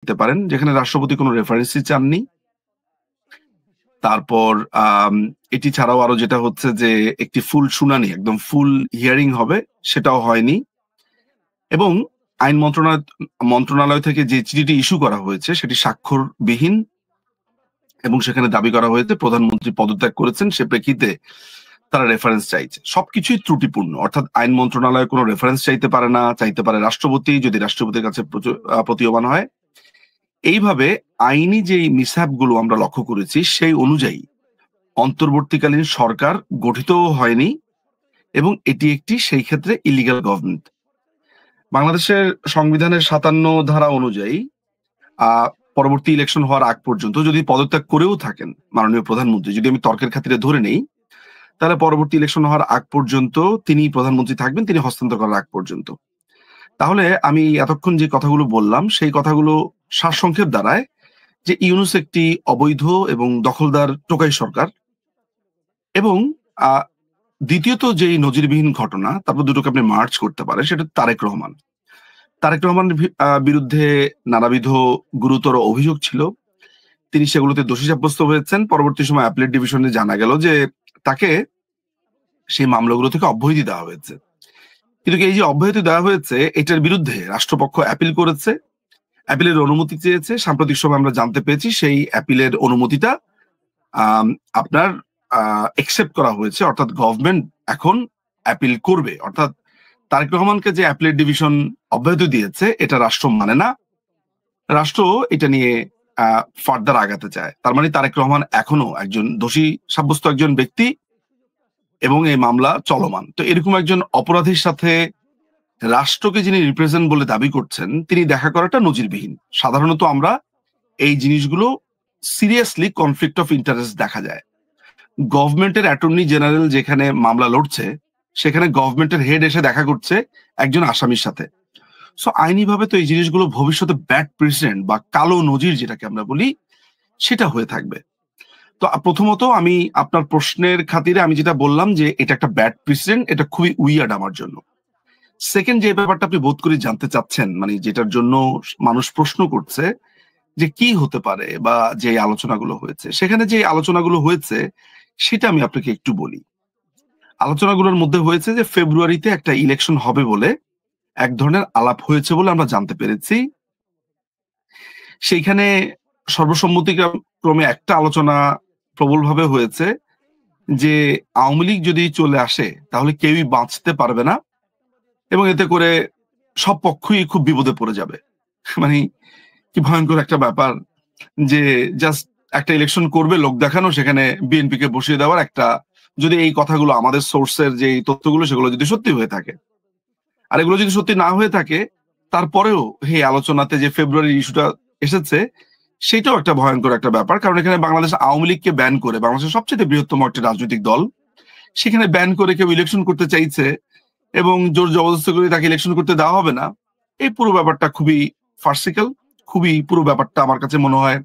দিতে পারেন, যেখানে রাষ্ট্রপতি কোনো রেফারেন্সই চাননি। তারপর এটি ছাড়াও আরো যেটা হচ্ছে যে একটি ফুল শুনানি, একদম ফুল হিয়ারিং হবে, সেটাও হয়নি। এবং আইন মন্ত্রণালয় থেকে যে চিঠিটি ইস্যু করা হয়েছে সেটি স্বাক্ষরবিহীন, এবং সেখানে দাবি করা হয়েছে প্রধানমন্ত্রী পদত্যাগ করেছেন, সে প্রেক্ষিতে তারা রেফারেন্স চাইছে। সবকিছুই ত্রুটিপূর্ণ, অর্থাৎ আইন মন্ত্রণালয় কোনো রেফারেন্স চাইতে পারে না, চাইতে পারে রাষ্ট্রপতি, যদি রাষ্ট্রপতির কাছে প্রতীয়মান হয়। এইভাবে আইনি যে মিসহ্যাপ গুলো আমরা লক্ষ্য করেছি সেই অনুযায়ী অন্তর্বর্তীকালীন সরকার গঠিতও হয়নি, এবং এটি একটি সেই ক্ষেত্রে ইলিগাল গভর্নমেন্ট। বাংলাদেশের সংবিধানের ৫৭ ধারা অনুযায়ী পরবর্তী ইলেকশন হওয়ার আগ পর্যন্ত যদি পদত্যাগ করেও থাকেন মাননীয় প্রধানমন্ত্রী, যদি আমি তর্কের খাতিরে ধরে নেই, তাহলে পরবর্তী ইলেকশন হওয়ার আগ পর্যন্ত তিনি প্রধানমন্ত্রী থাকবেন, তিনি হস্তান্তর করার আগ পর্যন্ত। তাহলে আমি এতক্ষণ যে কথাগুলো বললাম সেই কথাগুলো সারসংক্ষেপ দাঁড়ায় যে ইউনূস একটি অবৈধ এবং দখলদার টোকাই সরকার। এবং দ্বিতীয়ত যেই নজিরবিহীন ঘটনা, তারপর দুটোকে আপনি মার্চ করতে পারেন, সেটা তারেক রহমানের বিরুদ্ধে নানাবিধ গুরুতর অভিযোগ ছিল। তিনি সেগুলোতে দোষী সাব্যস্ত হয়েছেন। পরবর্তী সময় অ্যাপিলেট ডিভিশনে জানা গেল যে তাকে সেই মামলাগুলো থেকে অব্যাহতি দেওয়া হয়েছে। কিন্তু এই যে অব্যাহতি দেওয়া হয়েছে, এটার বিরুদ্ধে রাষ্ট্রপক্ষ অ্যাপিল করেছে, অ্যাপিলের অনুমতি চেয়েছে। সাম্প্রতিক সময় আমরা জানতে পেরেছি সেই অ্যাপিলের অনুমতিটা আপনার একসেপ্ট করা হয়েছে, অর্থাৎ গভর্নমেন্ট এখন অ্যাপিল করবে। অর্থাৎ তারেক রহমানকে যে অ্যাপিলেট ডিভিশন অব্যাহতি দিয়েছে এটা রাষ্ট্র মানে না, রাষ্ট্র এটা নিয়ে ফার্দার আগাতে চায়। তার মানে তারেক রহমান এখনো একজন দোষী সাব্যস্ত একজন ব্যক্তি, এবং এই মামলা চলমান। তো এরকম একজন অপরাধীর সাথে রাষ্ট্রকে যিনি রিপ্রেজেন্ট বলে দাবি করছেন তিনি দেখা করাটা নজিরবিহীন। সাধারণত আমরা এই জিনিসগুলো সিরিয়াসলি কনফ্লিক্ট অফ ইন্টারেস্ট দেখা যায়। গভর্নমেন্টের অ্যাটর্নি জেনারেল যেখানে মামলা লড়ছে, সেখানে গভর্নমেন্টের হেড এসে দেখা করছে একজন আসামির সাথে। সো আইনিভাবে তো এই জিনিসগুলো ভবিষ্যতে ব্যাড প্রেসিডেন্ট বা কালো নজির যেটাকে আমরা বলি, সেটা হয়ে থাকবে। তো প্রথমত আমি আপনার প্রশ্নের খাতিরে আমি যেটা বললাম যে এটা একটা ব্যাড প্রেসিডেন্ট, এটা খুবই উইয়ার্ড আমার জন্য। সেকেন্ড যে ব্যাপারটা আপনি বোধ করি জানতে চাচ্ছেন, মানে যেটার জন্য মানুষ প্রশ্ন করছে যে কি হতে পারে, বা যে আলোচনাগুলো হয়েছে, সেখানে যে আলোচনাগুলো হয়েছে সেটা আমি আপনাকে একটু বলি। আলোচনাগুলোর মধ্যে হয়েছে যে ফেব্রুয়ারিতে একটা ইলেকশন হবে বলে এক ধরনের আলাপ হয়েছে বলে আমরা জানতে পেরেছি। সেইখানে সর্বসম্মতিক্রমে একটা আলোচনা প্রবলভাবে হয়েছে যে আওয়ামী লীগ যদি চলে আসে তাহলে কেউই বাঁচতে পারবে না, এবং এতে করে সব পক্ষই খুব বিপদে পড়ে যাবে। মানে কি ভয়ঙ্কর একটা ব্যাপার যে জাস্ট একটা ইলেকশন করবে লোক দেখানো, সেখানে বিএনপি কে বসিয়ে দেওয়ার একটা, যদি এই কথাগুলো আমাদের সোর্সের যে তথ্যগুলো সেগুলো যদি সত্যি হয়ে থাকে, আর এগুলো যদি সত্যি না হয়ে থাকে, তারপরেও এই আলোচনাতে যে ফেব্রুয়ারি ইস্যুটা এসেছে সেটাও একটা ভয়ঙ্কর একটা ব্যাপার। কারণ এখানে বাংলাদেশ আওয়ামী লীগকে ব্যান করে, বাংলাদেশের সবচেয়ে বৃহত্তম একটা রাজনৈতিক দল, সেখানে ব্যান করে কেউ ইলেকশন করতে চাইছে এবং জোর জবরদস্তি করে তাকে ইলেকশন করতে দেওয়া হবে না। এই পুরো ব্যাপারটা খুবই ফার্সিক্যাল, খুবই পুরো ব্যাপারটা আমার কাছে মনে হয়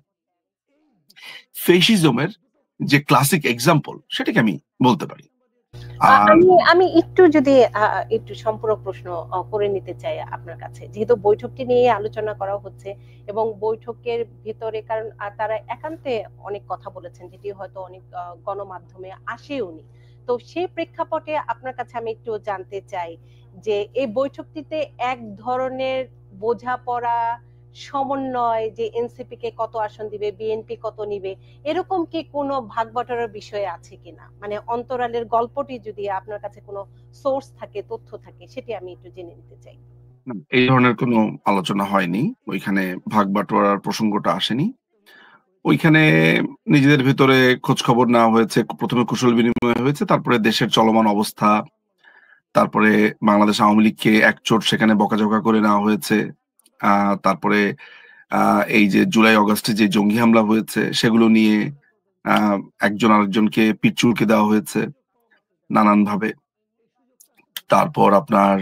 ফেসিজমের যে ক্লাসিক এক্সাম্পল, সেটাকে আমি বলতে পারি। আমি একটু যদি একটু সম্পূরক প্রশ্ন করে নিতে চাই আপনার কাছে, যেহেতু বৈঠকটি নিয়ে আলোচনা করা হচ্ছে এবং বৈঠকের ভিতরে, কারণ তারা একান্তে অনেক কথা বলেছেন যেটি হয়তো অনেক গণমাধ্যমে আসেওনি। তো সেই প্রেক্ষাপটে আপনার কাছে আমি একটু জানতে চাই যে এই বৈঠকটিতে এক ধরনের বোঝাপড়া, সমন্বয়, যে এনসিপি কে কত আসন দিবে, বিএনপি কত নিবে, এরকম কি কোনো ভাগ বাটোয়ারার বিষয় আছে কিনা? মানে অন্তরালের গল্পটি যদি আপনার কাছে কোনো সোর্স থাকে, তথ্য থাকে, সেটি আমি একটু জেনে নিতে চাই। এই ধরনের কোনো আলোচনা হয়নি, ওইখানে ভাগ বাটোয়ারার প্রসঙ্গটা আসেনি। ওইখানে নিজেদের ভেতরে খোঁজ খবর নেওয়া হয়েছে, প্রথমে কুশল বিনিময় হয়েছে, তারপরে দেশের চলমান অবস্থা, তারপরে বাংলাদেশ আওয়ামী লীগকে একচোট সেখানে বকাঝকা করে নেওয়া হয়েছে। তারপরে এই যে জুলাই অগাস্টে যে জঙ্গি হামলা হয়েছে সেগুলো নিয়ে একজন আরেকজনকে পিঠ চুলকে দেওয়া হয়েছে নানানভাবে। তারপর আপনার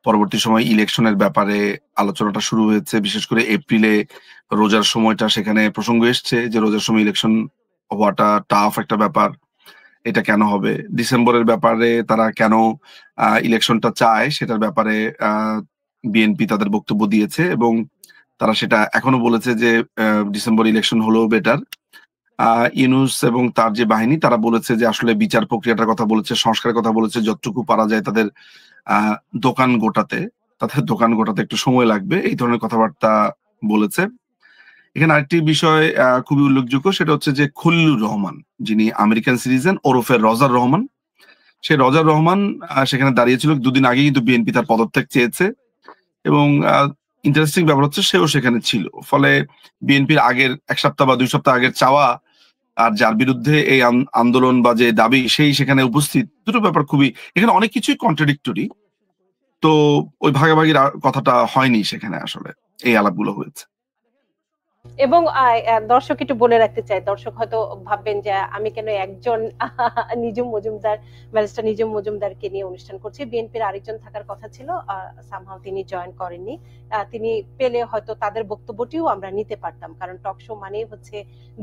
পরবর্তী সময় ইলেকশনের ব্যাপারে আলোচনাটা শুরু হয়েছে, বিশেষ করে এপ্রিলে রোজার সময়টা সেখানে প্রসঙ্গ এসছে যে রোজার সময় ইলেকশন হওয়াটা টাফ একটা ব্যাপার, এটা কেন হবে। ডিসেম্বরের ব্যাপারে তারা কেন ইলেকশনটা চায় সেটার ব্যাপারে বিএনপি তাদের বক্তব্য দিয়েছে, এবং তারা সেটা এখনো বলেছে যে ডিসেম্বর ইলেকশন হলেও বেটার। ইউনূস এবং তার যে বাহিনী তারা বলেছে যে আসলে বিচার প্রক্রিয়াটার কথা বলেছে, সংস্কারের কথা বলেছে, যতটুকু পারা যায় তাদের দোকান গোটাতে একটু সময় লাগবে, এই ধরনের কথাবার্তা বলেছে। এখানে আরেকটি বিষয় খুবই উল্লেখযোগ্য, সেটা হচ্ছে যে খলিলুর রহমান, যিনি আমেরিকান সিটিজেন ওরফে রজার রহমান, সেই রজার রহমান সেখানে দাঁড়িয়েছিল। দুদিন আগে কিন্তু বিএনপি তার পদত্যাগ চেয়েছে এবং ইন্টারেস্টিং ব্যাপার হচ্ছে সেও সেখানে ছিল। ফলে বিএনপির আগের 1 সপ্তাহ বা 2 সপ্তাহ আগের চাওয়া আর যার বিরুদ্ধে এই আন্দোলন বা যে দাবি সেই সেখানে উপস্থিত, দুটো ব্যাপার খুবই, এখানে অনেক কিছুই কন্ট্রাডিক্টরি। তো ওই ভাগাভাগির কথাটা হয়নি সেখানে, আসলে এই আলাপগুলো হয়েছে। এবং দর্শক একটু বলে রাখতে চাই, দর্শক হয়তো ভাববেন যে আমি কেন একজন নিজুম মজুমদার, ব্যারিস্টার নিজুম মজুমদারকে নিয়ে অনুষ্ঠান করছি। বিএনপির আরেকজন থাকার কথা ছিল, সামহাও তিনি জয়েন করেননি। তিনি পেলে হয়তো তাদের বক্তব্যটিও আমরা নিতে পারতাম, কারণ টক শো মানেই হচ্ছে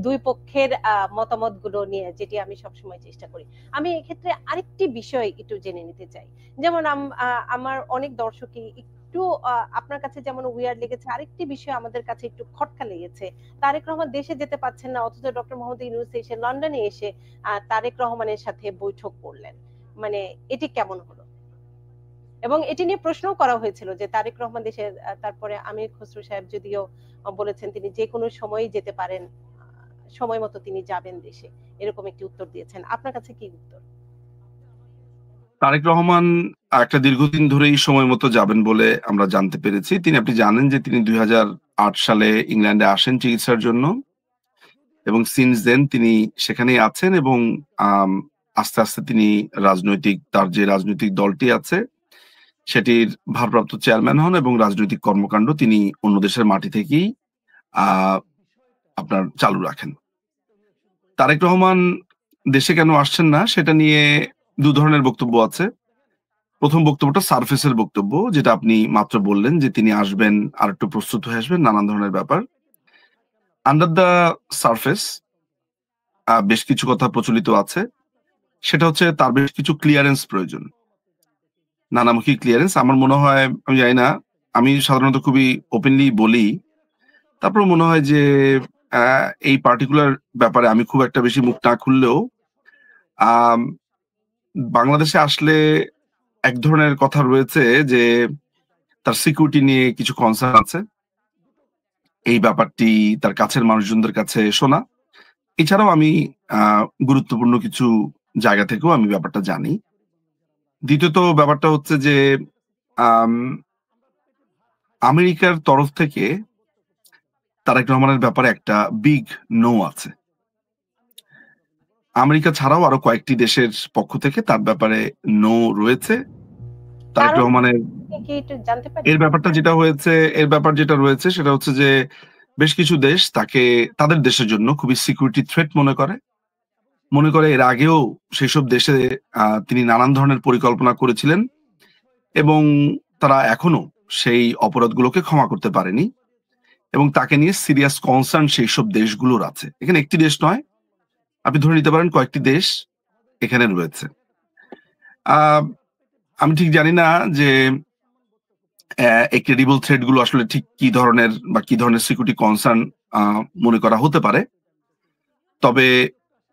দুই পক্ষের মতামত গুলো নিয়ে, যেটি আমি সবসময় চেষ্টা করি। আমি এক্ষেত্রে আরেকটি বিষয় একটু জেনে নিতে চাই। যেমন আমার অনেক দর্শকই একটু আপনার কাছে যেমন উইয়ার্ড লেগেছে, আরেকটি বিষয় আমাদের কাছে একটু খটকা লেগেছে। তারেক রহমান দেশে যেতে পারছেন না, অথচ ডক্টর মোহাম্মদ ইউনূস এসে লন্ডনে এসে তারেক রহমানের সাথে বৈঠক করলেন। মানে এটি কেমন হলো? এবং এটি নিয়ে প্রশ্নও করা হয়েছিল যে তারেক রহমান দেশে, তারপরে আমির খসরু সাহেব যদিও বলেছেন তিনি যে কোনো সময়ই যেতে পারেন, সময় মতো তিনি যাবেন দেশে, এরকম একটি উত্তর দিয়েছেন। আপনার কাছে কি উত্তর? তারেক রহমান একটা দীর্ঘদিন ধরেই সময় মতো যাবেন বলে আমরা জানতে পেরেছি। আপনি জানেন যে তিনি 2008 সালে ইংল্যান্ডে আসেন চিকিৎসার জন্য এবং সিন্স দেন তিনি সেখানেই আছেন এবং আস্তে আস্তে তিনি তার যে রাজনৈতিক দলটি আছে সেটির ভারপ্রাপ্ত চেয়ারম্যান হন এবং রাজনৈতিক কর্মকাণ্ড তিনি অন্য দেশের মাটি থেকেই আপনার চালু রাখেন। তারেক রহমান দেশে কেন আসছেন না সেটা নিয়ে দু ধরনের বক্তব্য আছে। প্রথম বক্তব্যটা সারফেসের বক্তব্য, যেটা আপনি মাত্র বললেন যে তিনি আসবেন, আর একটু প্রস্তুত হয়ে আসবেন, নানান ধরনের ব্যাপার। আন্ডার দ্য সারফেস বেশ কিছু কথা প্রচলিত আছে, সেটা হচ্ছে তার বেশ কিছু ক্লিয়ারেন্স প্রয়োজন, নানামুখী ক্লিয়ারেন্স। আমার মনে হয়, আমি জানি না, আমি সাধারণত খুবই ওপেনলি বলি, তারপর মনে হয় যে এই পার্টিকুলার ব্যাপারে আমি খুব একটা বেশি মুখ না খুললেও বাংলাদেশে আসলে এক ধরনের কথা রয়েছে যে তার সিকিউরিটি নিয়ে কিছু কনসার্ন আছে। এই ব্যাপারটি তার কাছের মানুষজনদের কাছে শোনা। এছাড়াও আমি গুরুত্বপূর্ণ কিছু জায়গা থেকেও আমি ব্যাপারটা জানি। দ্বিতীয়ত ব্যাপারটা হচ্ছে যে আমেরিকার তরফ থেকে তারেক রহমানের ব্যাপারে একটা বিগ নো আছে। আমেরিকা ছাড়াও আরো কয়েকটি দেশের পক্ষ থেকে তার ব্যাপারে নো রয়েছে। তারেক রহমানের এর ব্যাপারটা যেটা রয়েছে সেটা হচ্ছে যে বেশ কিছু দেশ তাকে তাদের দেশের জন্য খুবই সিকিউরিটি থ্রেট মনে করে এর আগেও সেসব দেশে তিনি নানান ধরনের পরিকল্পনা করেছিলেন এবং তারা এখনো সেই অপরাধগুলোকে ক্ষমা করতে পারেনি এবং তাকে নিয়ে সিরিয়াস কনসার্ন সেই সব দেশগুলোর আছে। এখানে একটি দেশ নয়, আপনি ধরে নিতে পারেন কয়েকটি দেশ এখানে রয়েছে। আমি ঠিক জানি না যে এই ক্রেডিবল থ্রেট গুলো আসলে ঠিক কি ধরনের সিকিউরিটি কনসার্ন মনে করা হতে পারে, তবে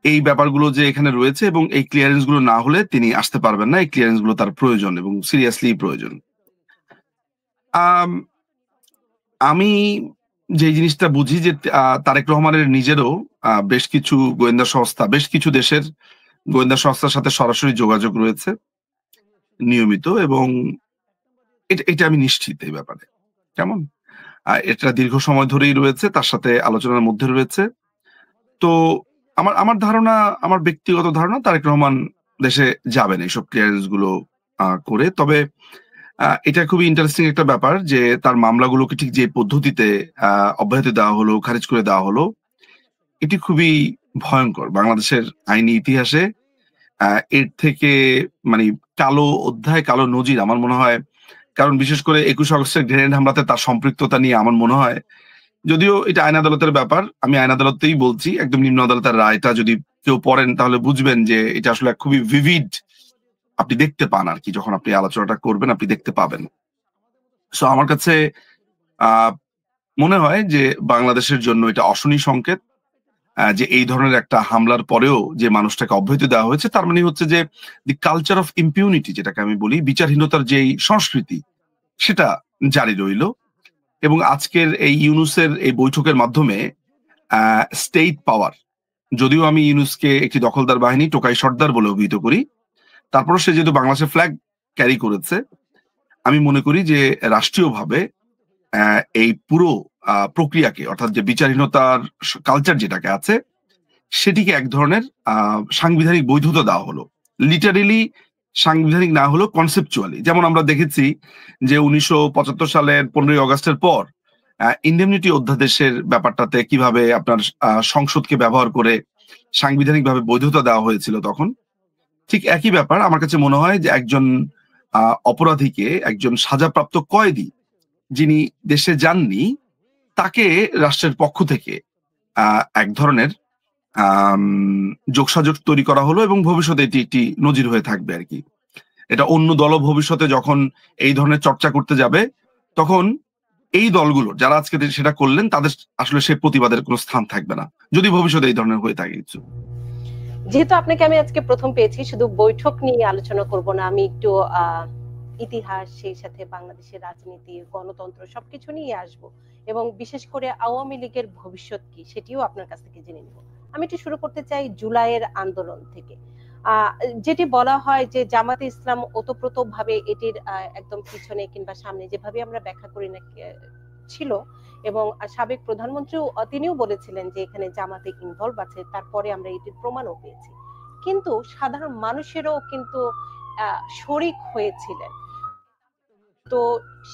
এই ব্যাপারগুলো যে এখানে রয়েছে এবং এই ক্লিয়ারেন্স গুলো না হলে তিনি আসতে পারবেন না। এই ক্লিয়ারেন্স গুলো তার প্রয়োজন এবং সিরিয়াসলি প্রয়োজন। আমি যে জিনিসটা বুঝি যে তারেক রহমানের নিজেরও বেশ কিছু দেশের গোয়েন্দা সংস্থার সাথে সরাসরি যোগাযোগ রয়েছে নিয়মিত, এবং এটা আমি নিশ্চিত এই ব্যাপারে। কেমন এটা দীর্ঘ সময় ধরেই রয়েছে, তার সাথে আলোচনার মধ্যে রয়েছে। তো আমার ধারণা, আমার ব্যক্তিগত ধারণা, তারেক রহমান দেশে যাবেন এইসব ক্লিয়ারেন্স গুলো করে। তবে এটা খুবই ইন্টারেস্টিং একটা ব্যাপার যে তার মামলাগুলোকে ঠিক যে পদ্ধতিতে অব্যাহতি দেওয়া হলো, খারিজ করে দেওয়া হলো, এটি খুবই ভয়ঙ্কর বাংলাদেশের আইনি ইতিহাসে। এর থেকে মানে কালো অধ্যায়, কালো নজির আমার মনে হয়। কারণ বিশেষ করে 21 আগস্টের গ্রেনেড হামলাতে তার সম্পৃক্ততা নিয়ে আমার মনে হয়, যদিও এটা আইন আদালতের ব্যাপার, আমি আইন আদালতেই বলছি, একদম নিম্ন আদালতের রায়টা যদি কেউ পড়েন তাহলে বুঝবেন যে এটা আসলে খুবই ভিভিড, আপনি দেখতে পান আর কি, যখন আপনি আলোচনাটা করবেন আপনি দেখতে পাবেন। সো আমার কাছে মনে হয় যে বাংলাদেশের জন্য এটা অশনি সংকেত, যে এই ধরনের একটা হামলার পরেও যে মানুষটাকে অব্যাহতি দেওয়া হয়েছে, তার মানে হচ্ছে যে দি কালচার অফ ইম্পিউনিটি, যেটাকে আমি বলি বিচারহীনতার যেই সংস্কৃতি, সেটা জারি রইল। এবং আজকের এই ইউনুসের এই বৈঠকের মাধ্যমে স্টেট পাওয়ার, যদিও আমি ইউনুসকে একটি দখলদার বাহিনী, টোকাই সর্দার বলে অভিহিত করি, তারপরও সে যেহেতু বাংলাদেশের ফ্ল্যাগ ক্যারি করেছে, আমি মনে করি যে রাষ্ট্রীয়ভাবে এই পুরো প্রক্রিয়াকে, অর্থাৎ যে বিচারহীনতার কালচার যেটাকে আছে, সেটিকে এক ধরনের সাংবিধানিক বৈধতা দেওয়া হলো। লিটারেলি সাংবিধানিক না হলো, কনসেপচুয়ালি। যেমন আমরা দেখেছি যে 1975 সালের 15ই আগস্টের পর ইন্ডেমনিটি অধ্যাদেশের ব্যাপারটাতে কিভাবে আপনার সংসদকে ব্যবহার করে সাংবিধানিকভাবে বৈধতা দেওয়া হয়েছিল তখন। ঠিক একই ব্যাপার আমার কাছে মনে হয় যে একজন অপরাধীকে, একজন সাজাপ্রাপ্ত কয়েদি যিনি দেশে যাননি, তাকে রাষ্ট্রের পক্ষ থেকে এক ধরনের যোগসাযোগ তৈরি করা হলো, এবং ভবিষ্যতে এটি একটি নজির হয়ে থাকবে আর কি। এটা অন্য দল ভবিষ্যতে যখন এই ধরনের চর্চা করতে যাবে, তখন এই দলগুলো যারা আজকে সেটা করলেন, তাদের আসলে সে প্রতিবাদের কোনো স্থান থাকবে না, যদি ভবিষ্যতে এই ধরনের হয়ে থাকে কিছু। যেহেতু আপনাকে আমি আজকে প্রথম পেয়েছি, শুধু বৈঠক নিয়ে আলোচনা করব না, আমি একটু ইতিহাস, সেই সাথে বাংলাদেশের রাজনীতি, গণতন্ত্র সবকিছু নিয়ে আসব, এবং বিশেষ করে আওয়ামী লীগের ভবিষ্যৎ কি সেটিও আপনার কাছ থেকে জেনে নেব। আমি একটু শুরু করতে চাই জুলাইয়ের আন্দোলন থেকে। যেটি বলা হয় যে জামাতে ইসলাম ওতপ্রোতভাবে এটির একদম পিছনে কিংবা সামনে, যেভাবে আমরা ব্যাখ্যা করি না ছিল, এবং সাবেক প্রধানমন্ত্রীও তিনিও বলেছিলেন যে এখানে জামাতে ইনভলভ আছে, তারপরে আমরা এটির প্রমাণও পেয়েছি। কিন্তু সাধারণ মানুষেরও কিন্তু শরিক হয়েছিলেন। তো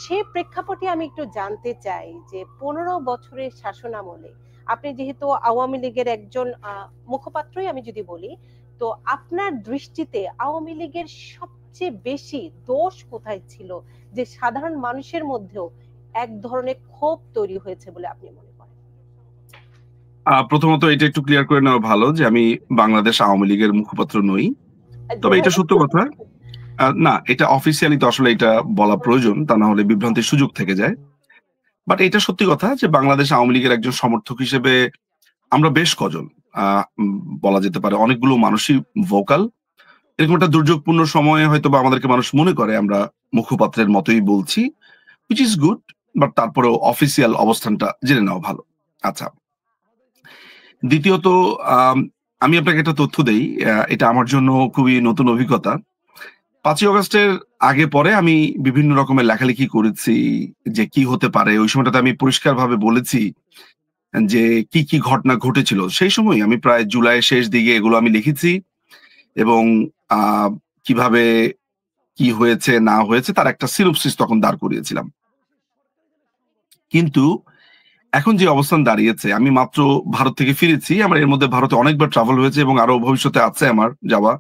সেই প্রেক্ষাপটে আমি একটু জানতে চাই যে 15 বছরের শাসন আমলে আপনি যেহেতু আওয়ামী লীগের একজন মুখপাত্রই আমি যদি বলি, তো আপনার দৃষ্টিতে আওয়ামী লীগের সবচেয়ে বেশি দোষ কোথায় ছিল, যে সাধারণ মানুষের মধ্যেও এক ধরনের ক্ষোভ তৈরি হয়েছে বলে আপনি মনে করেন? প্রথমত এটা একটু ক্লিয়ার করে নেওয়া ভালো যে আমি বাংলাদেশ আওয়ামী লীগের মুখপাত্র নই। তবে এটা সত্য কথা, না, এটা অফিসিয়ালি তো আসলে এটা বলা প্রয়োজন, তা না হলে বিভ্রান্তির সুযোগ থেকে যায়। বাট এটা সত্যি কথা যে বাংলাদেশ আওয়ামী লীগের একজন সমর্থক হিসেবে আমরা বেশ কজন, বলা যেতে পারে অনেকগুলো মানুষই ভোকাল। এরকম একটা দুর্যোগপূর্ণ সময়ে হয়তো বা আমাদেরকে মানুষ মনে করে আমরা মুখপাত্রের মতোই বলছি, হুইচ ইজ গুড, বাট তারপরেও অফিসিয়াল অবস্থানটা জেনে নেওয়া ভালো। আচ্ছা, দ্বিতীয়ত আমি আপনাকে একটা তথ্য দেই, এটা আমার জন্য খুবই নতুন অভিজ্ঞতা। 5ই আগস্টের আগে পরে আমি বিভিন্ন রকমের লেখালেখি করেছি যে কি হতে পারে। ওই সময়টাতে আমি পরিষ্কারভাবে বলেছি যে কি কি ঘটনা ঘটেছিল। সেই সময় আমি প্রায় জুলাইয়ের শেষ দিকে এগুলো আমি লিখেছি, এবং কিভাবে কি হয়েছে না হয়েছে তার একটা সিনোপসিস তখন দাঁড় করিয়েছিলাম। কিন্তু এখন যে অবস্থান দাঁড়িয়েছে, আমি মাত্র ভারত থেকে ফিরেছি। আমার এর মধ্যে ভারতে অনেকবার ট্রাভেল হয়েছে এবং আরো ভবিষ্যতে আছে আমার যাওয়া।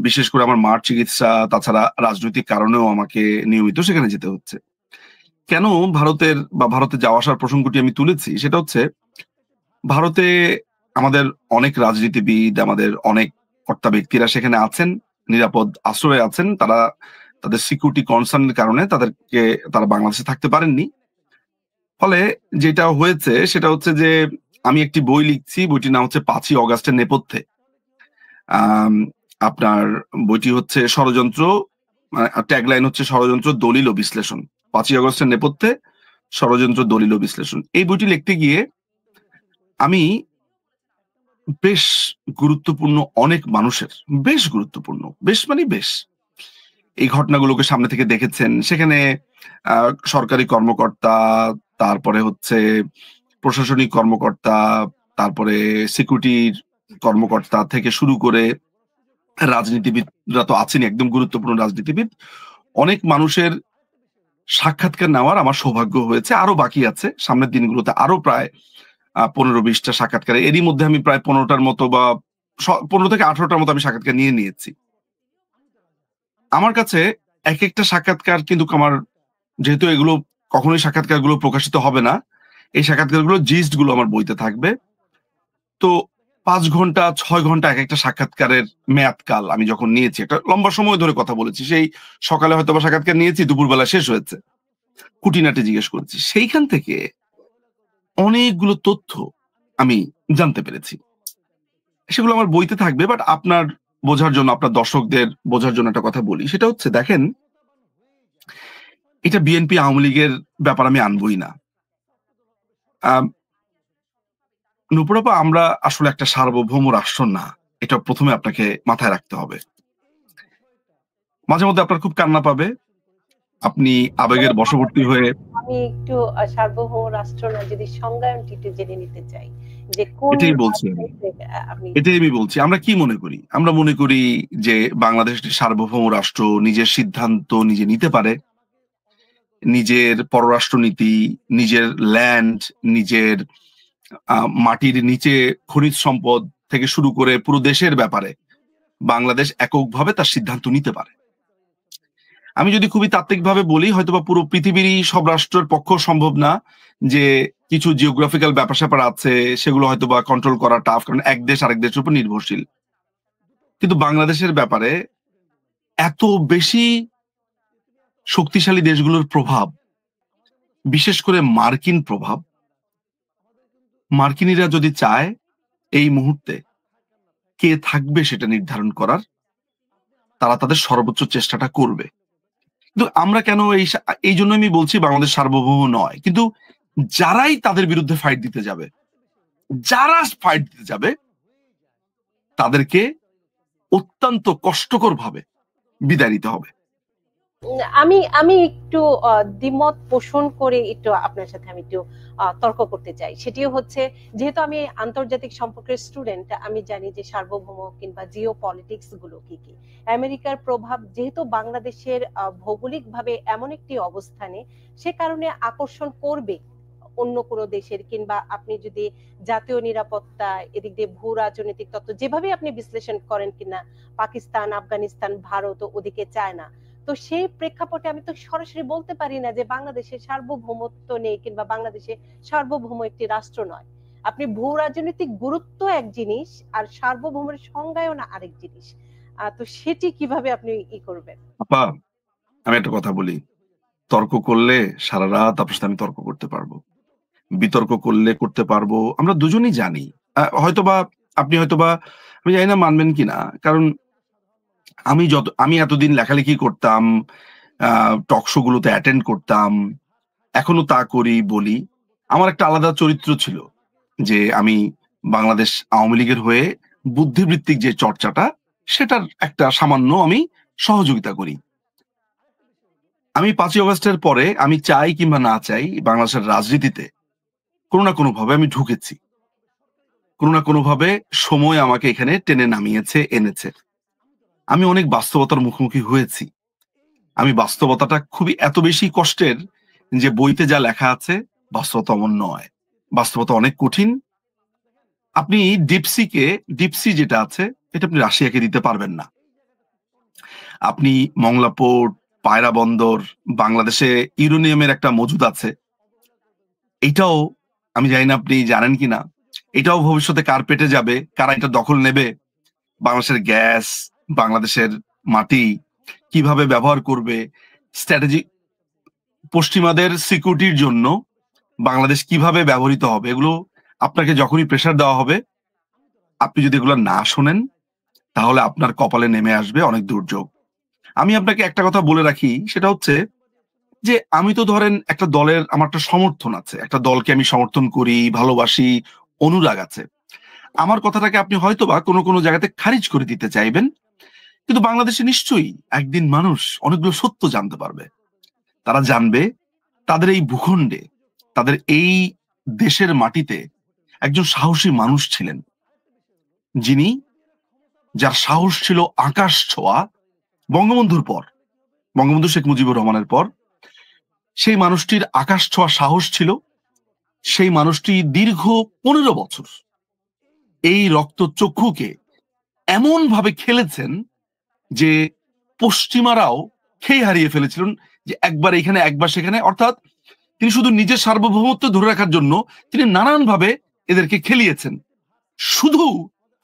বিশেষ করে আমার মার চিকিৎসা, তাছাড়া রাজনৈতিক কারণেও আমাকে নিয়মিত সেখানে যেতে হচ্ছে। কেন ভারতের বা ভারতে যাওয়া আসার প্রসঙ্গটি আমি তুলেছি, সেটা হচ্ছে ভারতে আমাদের অনেক রাজনীতিবিদ, আমাদের অনেক কর্তা ব্যক্তিরা সেখানে আছেন, নিরাপদ আশ্রয়ে আছেন। তারা তাদের সিকিউরিটি কনসার্নের কারণে তারা বাংলাদেশে থাকতে পারেননি। ফলে যেটা হয়েছে সেটা হচ্ছে যে আমি একটি বই লিখছি, বইটির নাম হচ্ছে 5ই অগাস্টের নেপথ্যে। আপনার বইটি হচ্ছে ষড়যন্ত্র, ট্যাগলাইন হচ্ছে ষড়যন্ত্র, দলিল ও বিশ্লেষণ। 5ই আগস্টের নেপথ্যে ষড়যন্ত্র, দলিল ও বিশ্লেষণ। এই বইটি লিখতে গিয়ে আমি বেশ গুরুত্বপূর্ণ অনেক মানুষের, বেশ গুরুত্বপূর্ণ, বেশ মানে বেশ, এই ঘটনাগুলোকে সামনে থেকে দেখেছেন। সেখানে সরকারি কর্মকর্তা, তারপরে হচ্ছে প্রশাসনিক কর্মকর্তা, তারপরে সিকিউরিটির কর্মকর্তা থেকে শুরু করে রাজনীতিবিদরা তো আছেনই, একদম গুরুত্বপূর্ণ রাজনীতিবিদ। অনেক মানুষের সাক্ষাৎকার নেওয়ার আমার সৌভাগ্য হয়েছে, আরো বাকি আছে সামনের দিনগুলোতে, আরো প্রায় 15-20টা সাক্ষাৎকার। এরই মধ্যে আমি প্রায় 15টার মতো বা 15 থেকে 18টার মতো আমি সাক্ষাৎকার নিয়েছি। আমার কাছে এক একটা সাক্ষাৎকার কিন্তু আমার, যেহেতু এগুলো কখনোই সাক্ষাৎকারগুলো প্রকাশিত হবে না, এই সাক্ষাৎকারগুলো জিস্ট গুলো আমার বইতে থাকবে। তো 5 ঘন্টা 6 ঘন্টা এক একটা সাক্ষাৎকারের মেয়াদকাল আমি যখন নিয়েছি, একটা লম্বা সময় ধরে কথা বলেছি। সেই সকালে হয়তো বা সাক্ষাৎকার নিয়েছি, দুপুরবেলা শেষ হয়েছে, খুঁটিনাটি জিজ্ঞেস করেছি। সেইখান থেকে অনেকগুলো তথ্য আমি জানতে পেরেছি। সেগুলো আমার বইতে থাকবে, বাট আপনার বোঝার জন্য, আপনার দর্শকদের বোঝার জন্য একটা কথা বলি। সেটা হচ্ছে, দেখেন, এটা বিএনপি আওয়ামী লীগের ব্যাপার আমি আনবই না। আম নুপুরাপা, আমরা আসলে একটা সার্বভৌম রাষ্ট্র না। এটা প্রথমে আপনাকে মাথায় রাখতে হবে। মাঝে মধ্যে আপনার খুব কান্না পাবে। আপনি আবেগের বশবর্তী হয়ে আমি একটু সার্বভৌম রাষ্ট্র না, যদি সংজ্ঞায়নটি একটু জেনে নিতে চাই যে কোন এটাই বলছি আমি। আপনি এটাই আমি বলছি। আমরা কি মনে করি? আমরা মনে করি যে বাংলাদেশ একটি সার্বভৌম রাষ্ট্র, নিজের সিদ্ধান্ত নিজে নিতে পারে। নিজের পররাষ্ট্রনীতি, নিজের ল্যান্ড, নিজের মাটির নিচে খনিজ সম্পদ থেকে শুরু করে পুরো দেশের ব্যাপারে বাংলাদেশ এককভাবে তার সিদ্ধান্ত নিতে পারে। আমি যদি খুবই তাত্ত্বিকভাবে বলি, হয়তোবা পুরো পৃথিবীরই সব রাষ্ট্রের পক্ষ সম্ভব না যে কিছু জিওগ্রাফিক্যাল ব্যাপার স্যাপার আছে, সেগুলো হয়তোবা কন্ট্রোল করা টাফ, কারণ এক দেশ আরেক দেশের উপর নির্ভরশীল। কিন্তু বাংলাদেশের ব্যাপারে এত বেশি শক্তিশালী দেশগুলোর প্রভাব, বিশেষ করে মার্কিন প্রভাব, মার্কিনীরা যদি চায় এই মুহূর্তে কে থাকবে সেটা নির্ধারণ করার, তারা তাদের সর্বোচ্চ চেষ্টাটা করবে। কিন্তু আমরা কেন এই জন্য আমি বলছি বাংলাদেশ সার্বভৌম নয়, কিন্তু যারাই তাদের বিরুদ্ধে ফাইট দিতে যাবে, যারা ফাইট দিতে যাবে, তাদেরকে অত্যন্ত কষ্টকর ভাবে বিদায় নিতে হবে। আমি আমি একটু দ্বিমত পোষণ করে একটু আপনার সাথে আমি একটু তর্ক করতে চাই। সেটিও হচ্ছে, যেহেতু আমি আন্তর্জাতিক সম্পর্কের স্টুডেন্ট, আমি জানি যে সার্বভৌম কিংবা জিও পলিটিক্স গুলো কি কি। আমেরিকার প্রভাব যেহেতু বাংলাদেশের ভৌগোলিকভাবে এমন একটি অবস্থানে, সে কারণে আকর্ষণ করবে অন্য কোনো দেশের, কিংবা আপনি যদি জাতীয় নিরাপত্তা, এদিক দিয়ে ভূ রাজনৈতিক তত্ত্ব যেভাবে আপনি বিশ্লেষণ করেন কিনা, পাকিস্তান, আফগানিস্তান, ভারত ওদিকে চায় না। তো সেই প্রেক্ষাপটে আমি তো সরাসরি বলতে পারি না যে বাংলাদেশের সার্বভৌমত্ব নেই কিংবা বাংলাদেশে সার্বভৌম একটি রাষ্ট্র নয়। আপনি ভূ রাজনৈতিক গুরুত্ব এক জিনিস, আর সার্বভৌমের সংজ্ঞায়ন আরেক জিনিস। তো সেটি কিভাবে আপনি করবেন? আপা, আমি একটা কথা বলি, তর্ক করলে সারা রাত আপনার সাথে আমি তর্ক করতে পারবো, বিতর্ক করলে করতে পারবো, আমরা দুজনই জানি। হয়তোবা আপনি হয়তোবা, আমি জানি না মানবেন কিনা, কারণ আমি এতদিন লেখালেখি করতাম, টক শো গুলোতে অ্যাটেন্ড করতাম, এখনো তা করি, বলি। আমার একটা আলাদা চরিত্র ছিল যে আমি বাংলাদেশ আওয়ামী লীগের হয়ে বুদ্ধিবৃত্তিক যে চর্চাটা, সেটার একটা সামান্য আমি সহযোগিতা করি। আমি 5ই অগস্টের পরে আমি চাই কিংবা না চাই বাংলাদেশের রাজনীতিতে কোনো না কোনো ভাবে আমি ঢুকেছি, কোনো না কোনো ভাবে সময় আমাকে এখানে টেনে নামিয়েছে, এনেছে। আমি অনেক বাস্তবতার মুখোমুখি হয়েছি। আমি বাস্তবতাটা খুবই এত বেশি কষ্টের যে বইতে যা লেখা আছে বাস্তবতা অমন নয়, বাস্তবতা অনেক কঠিন। আপনি ডিপসি যেটা আছে, এটা আপনি রাশিয়াকে দিতে পারবেন না। আপনি মংলা পোর্ট, পায়রা বন্দর, বাংলাদেশে ইউরেনিয়ামের একটা মজুদ আছে, এটাও আমি জানি না আপনি জানেন কিনা, এটাও ভবিষ্যতে কার পেটে যাবে, কারা এটা দখল নেবে, বাংলাদেশের গ্যাস, বাংলাদেশের মাটি কিভাবে ব্যবহার করবে, স্ট্র্যাটেজি, পশ্চিমাদের সিকিউরিটির জন্য বাংলাদেশ কিভাবে ব্যবহৃত হবে, এগুলো আপনাকে যখনই প্রেসার দেওয়া হবে, আপনি যদি এগুলো না শোনেন, তাহলে আপনার কপালে নেমে আসবে অনেক দুর্যোগ। আমি আপনাকে একটা কথা বলে রাখি, সেটা হচ্ছে যে আমি তো ধরেন একটা দলের, আমার একটা সমর্থন আছে, একটা দলকে আমি সমর্থন করি, ভালোবাসি, অনুরাগ আছে। আমার কথাটাকে আপনি হয়তোবা কোনো কোনো জায়গাতে খারিজ করে দিতে চাইবেন, কিন্তু বাংলাদেশে নিশ্চয়ই একদিন মানুষ অনেকগুলো সত্য জানতে পারবে। তারা জানবে তাদের এই ভূখণ্ডে, তাদের এই দেশের মাটিতে একজন সাহসী মানুষ ছিলেন, যিনি, যার সাহস ছিল আকাশ ছোঁয়া। বঙ্গবন্ধুর পর, বঙ্গবন্ধু শেখ মুজিবুর রহমানের পর, সেই মানুষটির আকাশ ছোঁয়া সাহস ছিল। সেই মানুষটি দীর্ঘ 15 বছর এই রক্তচক্ষুকে এমন ভাবে খেলেছেন যে পশ্চিমারাও খেয়ে হারিয়ে ফেলেছিলেন, যে একবার এখানে একবার সেখানে। অর্থাৎ তিনি শুধু নিজের সার্বভৌমত্ব ধরে রাখার জন্য তিনি নানান ভাবে এদেরকে খেলিয়েছেন, শুধু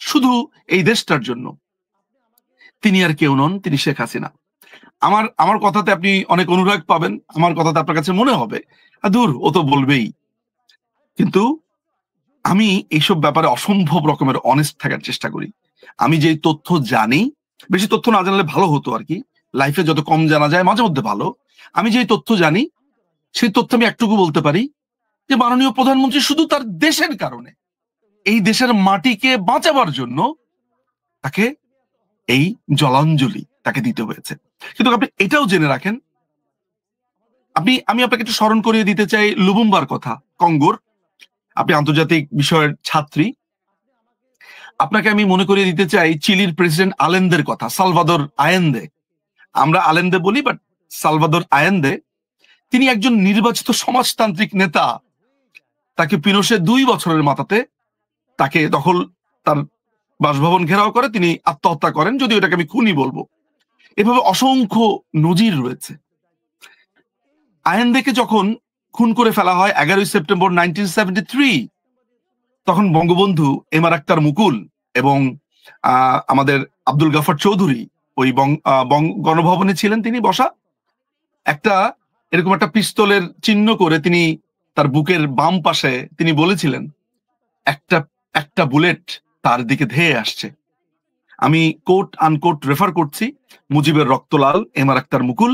শুধু এই দেশটার জন্য। তিনি আর কেউ নন, তিনি শেখ হাসিনা। আমার আমার কথাতে আপনি অনেক অনুরাগ পাবেন, আমার কথাতে আপনার কাছে মনে হবে দূর, ও তো বলবেই। কিন্তু আমি এইসব ব্যাপারে অসম্ভব রকমের অনেস্ট থাকার চেষ্টা করি। আমি যেই তথ্য জানি, বেশি তথ্য না জানলে ভালো হতো আর কি, লাইফে যত কম জানা যায় মাঝে মধ্যে ভালো। আমি যেই তথ্য জানি সেই তথ্য আমি একটুকু বলতে পারি যে মাননীয় প্রধানমন্ত্রী শুধু তার দেশের কারণে, এই দেশের মাটিকে বাঁচাবার জন্য তাকে এই জলাঞ্জলি তাকে দিতে হয়েছে। কিন্তু আপনি এটাও জেনে রাখেন, আমি আপনাকে একটু স্মরণ করিয়ে দিতে চাই লুবুম্বার কথা, কঙ্গোর। আপনি আন্তর্জাতিক বিষয়ের ছাত্রী, আপনাকে আমি মনে করিয়ে দিতে চাই চিলির প্রেসিডেন্ট আলেন্দের কথা, সালভাদর আয়েন্দে। আমরা আলেন্দে বলি, বাট সালভাদর আয়েন্দে, তিনি একজন নির্বাচিত সমাজতান্ত্রিক নেতা। তাকে পিনোশে 2 বছরের মাথাতে তাকে দখল, তার বাসভবন ঘেরাও করে তিনি আত্মহত্যা করেন, যদিও এটাকে আমি খুনি বলবো। এভাবে অসংখ্য নজির রয়েছে। আয়েন্দেকে যখন খুন করে ফেলা হয় 11 সেপ্টেম্বর 1973, তখন বঙ্গবন্ধু এম আর আক্তার মুকুল এবং আমাদের আব্দুল গাফর চৌধুরী ওই গণভবনে ছিলেন, তিনি বসা। একটা এরকম একটা পিস্তলের চিহ্ন করে তিনি তার বুকের বাম পাশে তিনি বলেছিলেন, একটা একটা বুলেট তার দিকে ধেয়ে আসছে। আমি কোট আনকোট রেফার করছি মুজিবের রক্তলাল, এম আর আক্তার মুকুল,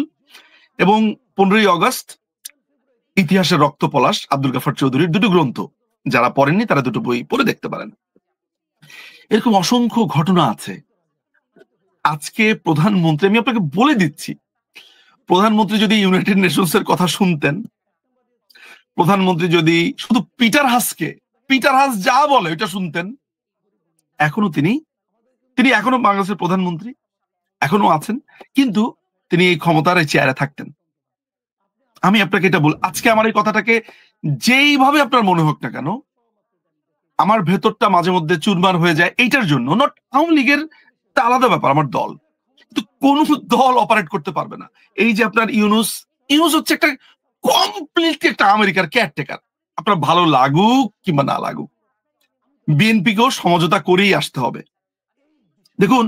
এবং 15ই অগস্ট ইতিহাসের রক্ত পলাশ, আব্দুল গাফর চৌধুরীর দুটো গ্রন্থ। যারা পড়েননি তারা দুটো বই পড়ে দেখতে পারেন। এরকম অসংখ্য ঘটনা আছে। আজকে প্রধানমন্ত্রী, আমি আপনাকে বলে দিচ্ছি, প্রধানমন্ত্রী যদি ইউনাইটেড নেশনস এর কথা শুনতেন, প্রধানমন্ত্রী যদি শুধু পিটার হাস যা বলে ওইটা শুনতেন, এখনো তিনি এখনো বাংলাদেশের প্রধানমন্ত্রী, এখনো আছেন, কিন্তু তিনি এই ক্ষমতার এই চেয়ারে থাকতেন। আমি আপনাকে এটা বল, আজকে আমার এই কথাটাকে যেইভাবে আপনার মনে হোক না কেন, আমার ভেতরটা মাঝে মধ্যে চুরমার হয়ে যায় এইটার জন্য। নট আওয়ামী লীগের আলাদা ব্যাপার, আমার দল, কিন্তু কোন দল অপারেট করতে পারবে না। এই যে আপনার ইউনুস হচ্ছে একটা কমপ্লিটলি একটা আমেরিকার কেয়ারটেকার। আপনার ভালো লাগুক কিংবা না লাগুক, বিএনপিকেও সমঝোতা করেই আসতে হবে। দেখুন,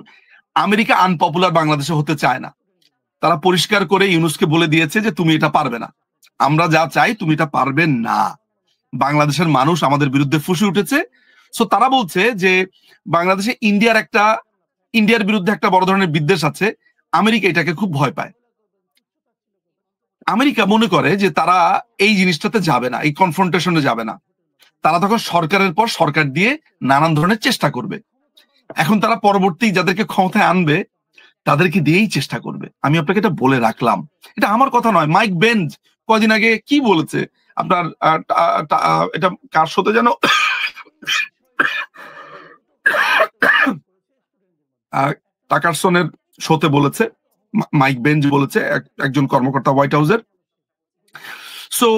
আমেরিকা আনপপুলার বাংলাদেশে হতে চায় না। তারা পরিষ্কার করে ইউনুসকে বলে দিয়েছে যে তুমি এটা পারবে না, আমরা যা চাই তুমি এটা পারবে না। বাংলাদেশের মানুষ আমাদের বিরুদ্ধে ফুঁসে উঠেছে। সো তারা বলছে যে বাংলাদেশে ইন্ডিয়ার বিরুদ্ধে একটা বড় ধরনের বিদ্বেষ আছে, আমেরিকা এটাকে খুব ভয় পায়। আমেরিকা মনে করে যে তারা এই জিনিসটাতে যাবে না, এই কনফ্রন্টেশনে যাবে না। তারা তখন সরকারের পর সরকার দিয়ে নানান ধরনের চেষ্টা করবে। এখন তারা পরবর্তী যাদেরকে ক্ষমতায় আনবে তাদেরকে দিয়েই চেষ্টা করবে। আমি আপনাকে এটা বলে রাখলাম, এটা আমার কথা নয়। মাইক বেঞ্জ কদিন আগে কি বলেছে আপনার, এটা কার সাথে যেন টাকারসনের শোতে বলেছে, মাইক বেঞ্জ বলেছে, একজন কর্মকর্তা হোয়াইট হাউসের। সো